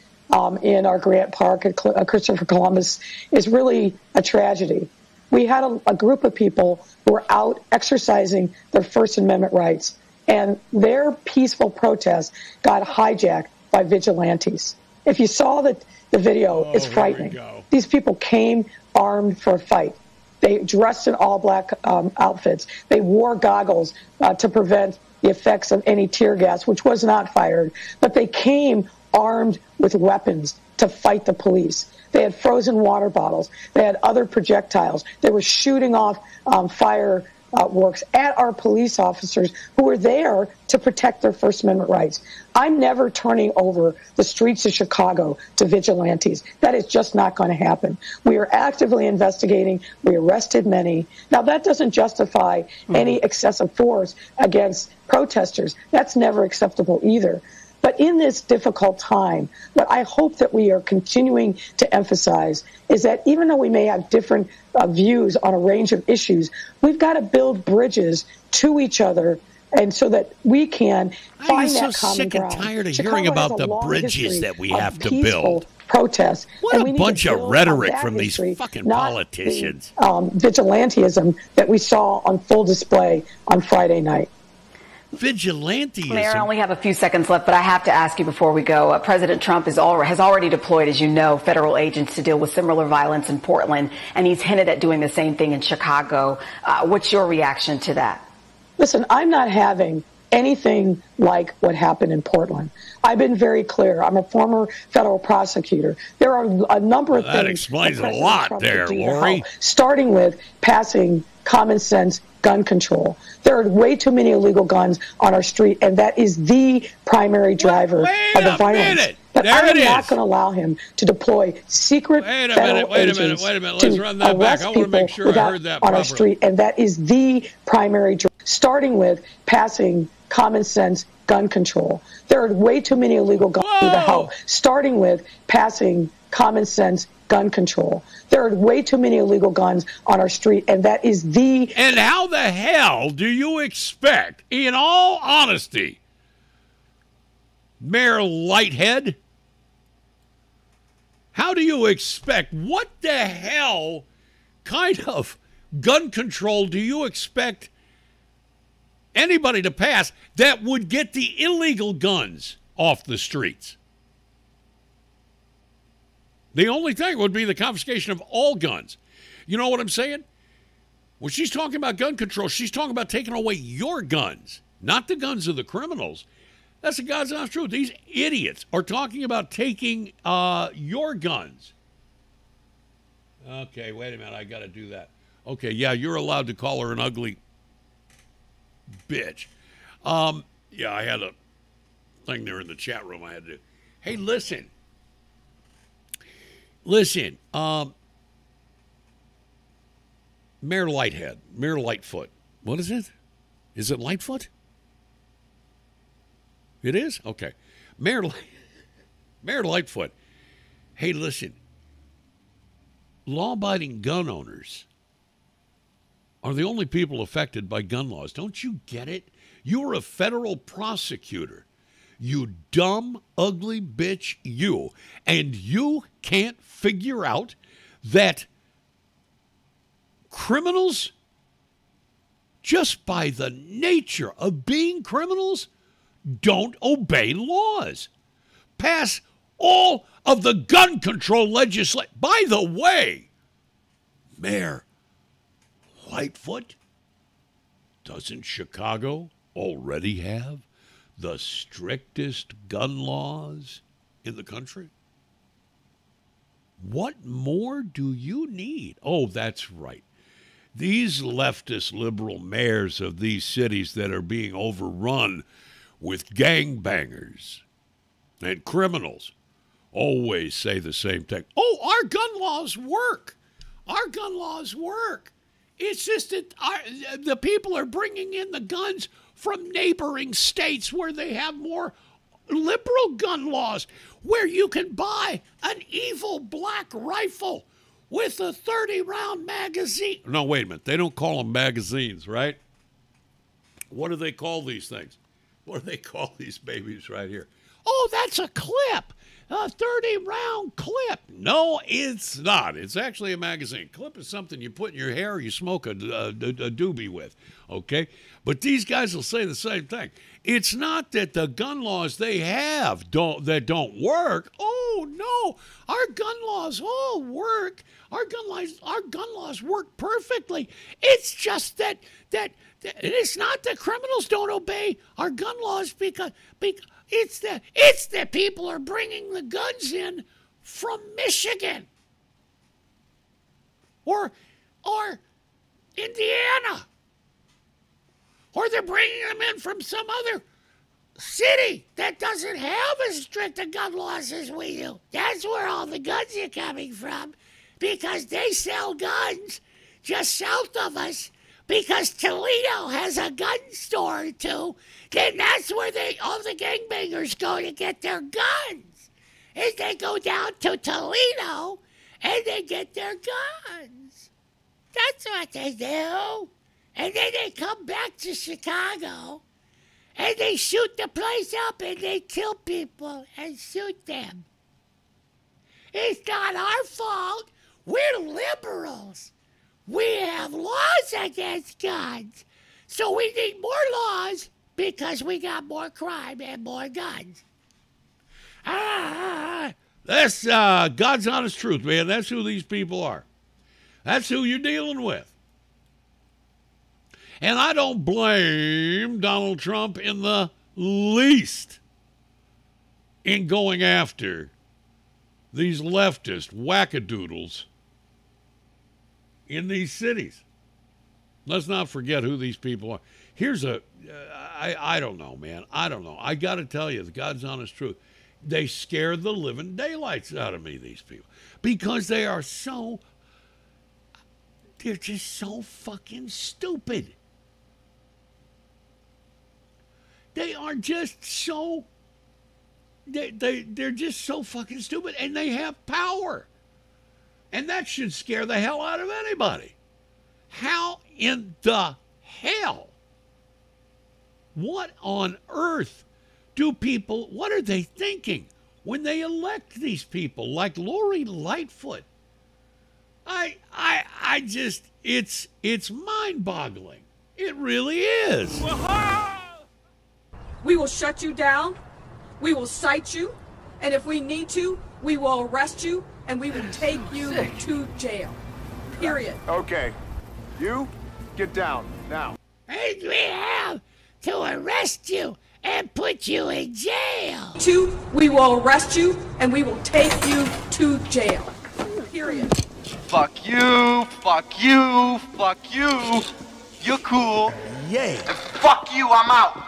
Speaker 5: in our Grant Park at Christopher Columbus is really a tragedy. We had a group of people who were out exercising their First Amendment rights, and their peaceful protest got hijacked by vigilantes. If you saw the video, it's frightening. These people came armed for a fight. They dressed in all-black outfits. They wore goggles to prevent the effects of any tear gas, which was not fired. But they came armed with weapons to fight the police. They had frozen water bottles. They had other projectiles. They were shooting off fireworks at our police officers who were there to protect their First Amendment rights. I'm never turning over the streets of Chicago to vigilantes. That is just not going to happen. We are actively investigating. We arrested many. Now, that doesn't justify any excessive force against protesters. That's never acceptable either. But in this difficult time, what I hope that we are continuing to emphasize is that even though we may have different views on a range of issues, we've got to build bridges to each other, and so that we can find that common ground.
Speaker 1: I'm so sick and tired of hearing about the bridges that we have to build.
Speaker 5: Protests.
Speaker 1: What a bunch of rhetoric from these fucking politicians.
Speaker 5: Vigilantism that we saw on full display on Friday night.
Speaker 1: Vigilantism.
Speaker 2: Mayor, I only have a few seconds left, but I have to ask you before we go. President Trump has already deployed, as you know, federal agents to deal with similar violence in Portland, and he's hinted at doing the same thing in Chicago. What's your reaction to that?
Speaker 5: Listen, I'm not having anything like what happened in Portland. I've been very clear. I'm a former federal prosecutor. There are a number of things
Speaker 1: that explains a
Speaker 5: President
Speaker 1: lot
Speaker 5: Trump
Speaker 1: there,
Speaker 5: could do to
Speaker 1: Lori.
Speaker 5: help, starting with passing common sense gun control. There are way too many illegal guns on our street, and that is the primary driver of the violence. But I am not going to allow him to deploy secret federal agents
Speaker 1: wait a minute. Let's run that back. I want to make sure I heard that
Speaker 5: on
Speaker 1: properly.
Speaker 5: our street, and that is the primary driver, starting with passing common sense gun control. There are way too many illegal guns to help, starting with passing common sense gun control. There are way too many illegal guns on our street, and that is the...
Speaker 1: And how the hell do you expect, in all honesty, Mayor Lighthead, how do you expect, what the hell kind of gun control do you expect anybody to pass that would get the illegal guns off the streets? The only thing would be the confiscation of all guns. You know what I'm saying? When she's talking about gun control, she's talking about taking away your guns, not the guns of the criminals. That's the God's honest truth. These idiots are talking about taking your guns. Okay, wait a minute. I got to do that. Okay, yeah, you're allowed to call her an ugly bitch. Yeah, I had a thing there in the chat room I had to do. Hey, listen. Mayor Lightfoot. What is it? Is it Lightfoot? It is? Okay. Mayor Lightfoot. Hey, listen. Law-abiding gun owners are the only people affected by gun laws. Don't you get it? You're a federal prosecutor. You dumb, ugly bitch, you. And you can't figure out that criminals, just by the nature of being criminals, don't obey laws. Pass all of the gun control legislation. By the way, Mayor Lightfoot, doesn't Chicago already have the strictest gun laws in the country? What more do you need? Oh, that's right. These leftist liberal mayors of these cities that are being overrun with gangbangers and criminals always say the same thing. Oh, our gun laws work. Our gun laws work. It's just that the people are bringing in the guns from neighboring states where they have more liberal gun laws, where you can buy an evil black rifle with a 30-round magazine. No, wait a minute. They don't call them magazines, right? What do they call these things? What do they call these babies right here? Oh, that's a clip. A 30-round clip. No, it's not. It's actually a magazine. Clip is something you put in your hair or you smoke a doobie with, okay? But these guys will say the same thing. It's not that the gun laws they have don't work. Oh, no. Our gun laws all work. Our gun laws work perfectly. It's just that it's not that criminals don't obey our gun laws because it's that people are bringing the guns in from Michigan or Indiana, or they're bringing them in from some other city that doesn't have as strict a gun laws as we do. That's where all the guns are coming from, because they sell guns just south of us. Because Toledo has a gun store or two, then that's where all the gangbangers go to get their guns. Is they go down to Toledo and they get their guns. That's what they do. And then they come back to Chicago and they shoot the place up and they kill people and shoot them. It's not our fault. We're liberals. We have laws against guns. So we need more laws because we got more crime and more guns. That's God's honest truth, man. That's who these people are. That's who you're dealing with. And I don't blame Donald Trump in the least in going after these leftist wackadoodles in these cities. Let's not forget who these people are. Here's I don't know, man. I don't know. I got to tell you, the God's honest truth. They scare the living daylights out of me, these people, because they're just so fucking stupid. They are just so, they're just so fucking stupid, and they have power. And that should scare the hell out of anybody. How in the hell? What on earth do people, what are they thinking when they elect these people like Lori Lightfoot? I just, it's mind-boggling. It really is.
Speaker 3: We will shut you down. We will cite you. And if we need to, we will arrest you and we will take you to jail. Period.
Speaker 4: Okay. You get down now.
Speaker 6: And we have to arrest you and put you in jail.
Speaker 3: 2, we will arrest you and we will take you to jail. Period.
Speaker 24: Fuck you, fuck you, fuck you. You're cool.
Speaker 6: Yeah.
Speaker 24: And fuck you, I'm out.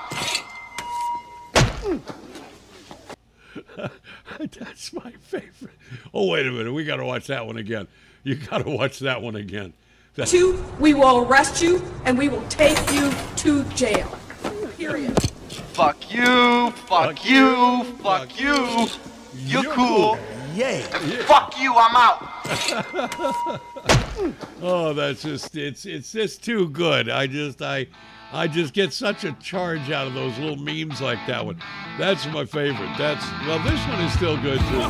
Speaker 1: That's my favorite. Oh, wait a minute. We got to watch that one again. You got to watch that one again.
Speaker 3: 2, we will arrest you and we will take you to jail. Period.
Speaker 24: Fuck you, fuck you, fuck you. You're cool.
Speaker 6: Yeah.
Speaker 24: And fuck you, I'm out.
Speaker 1: Oh, that's just, it's just too good. I just get such a charge out of those little memes like that one. That's my favorite. Well, this one is still good too.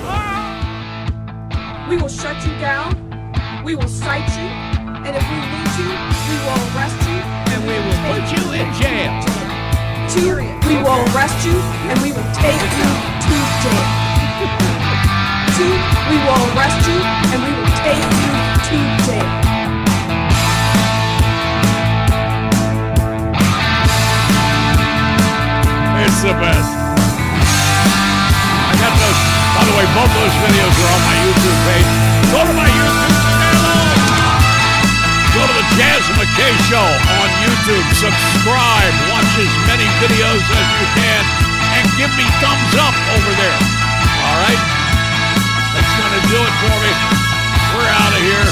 Speaker 3: We will shut you down. We will cite you. And if we need to, we will arrest you.
Speaker 6: And we will put you in jail.
Speaker 3: 2, we will arrest you and we will take you to jail. 2, we will arrest you and we will take you to jail.
Speaker 1: It's the best. I got those. By the way, both those videos are on my YouTube page. Go to my YouTube channel. Go to the Jaz McKay Show on YouTube. Subscribe. Watch as many videos as you can. And give me thumbs up over there. All right? That's going to do it for me. We're out of here.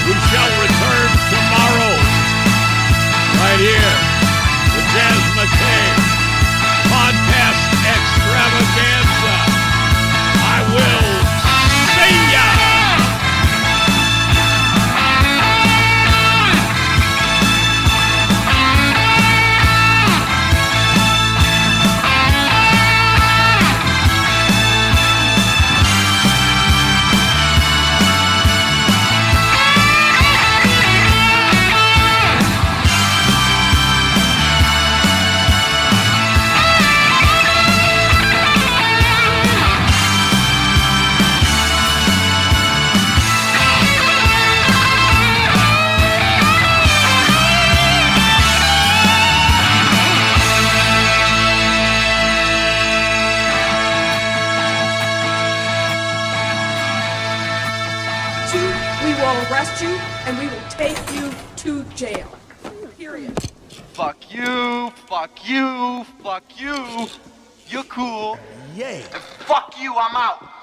Speaker 1: We shall return tomorrow. Right here. The Jaz McKay Podcast Extravaganza. I will see ya.
Speaker 3: And we will take you to jail. Period.
Speaker 24: Fuck you, fuck you, fuck you. You're cool.
Speaker 6: Yeah.
Speaker 24: And fuck you, I'm out.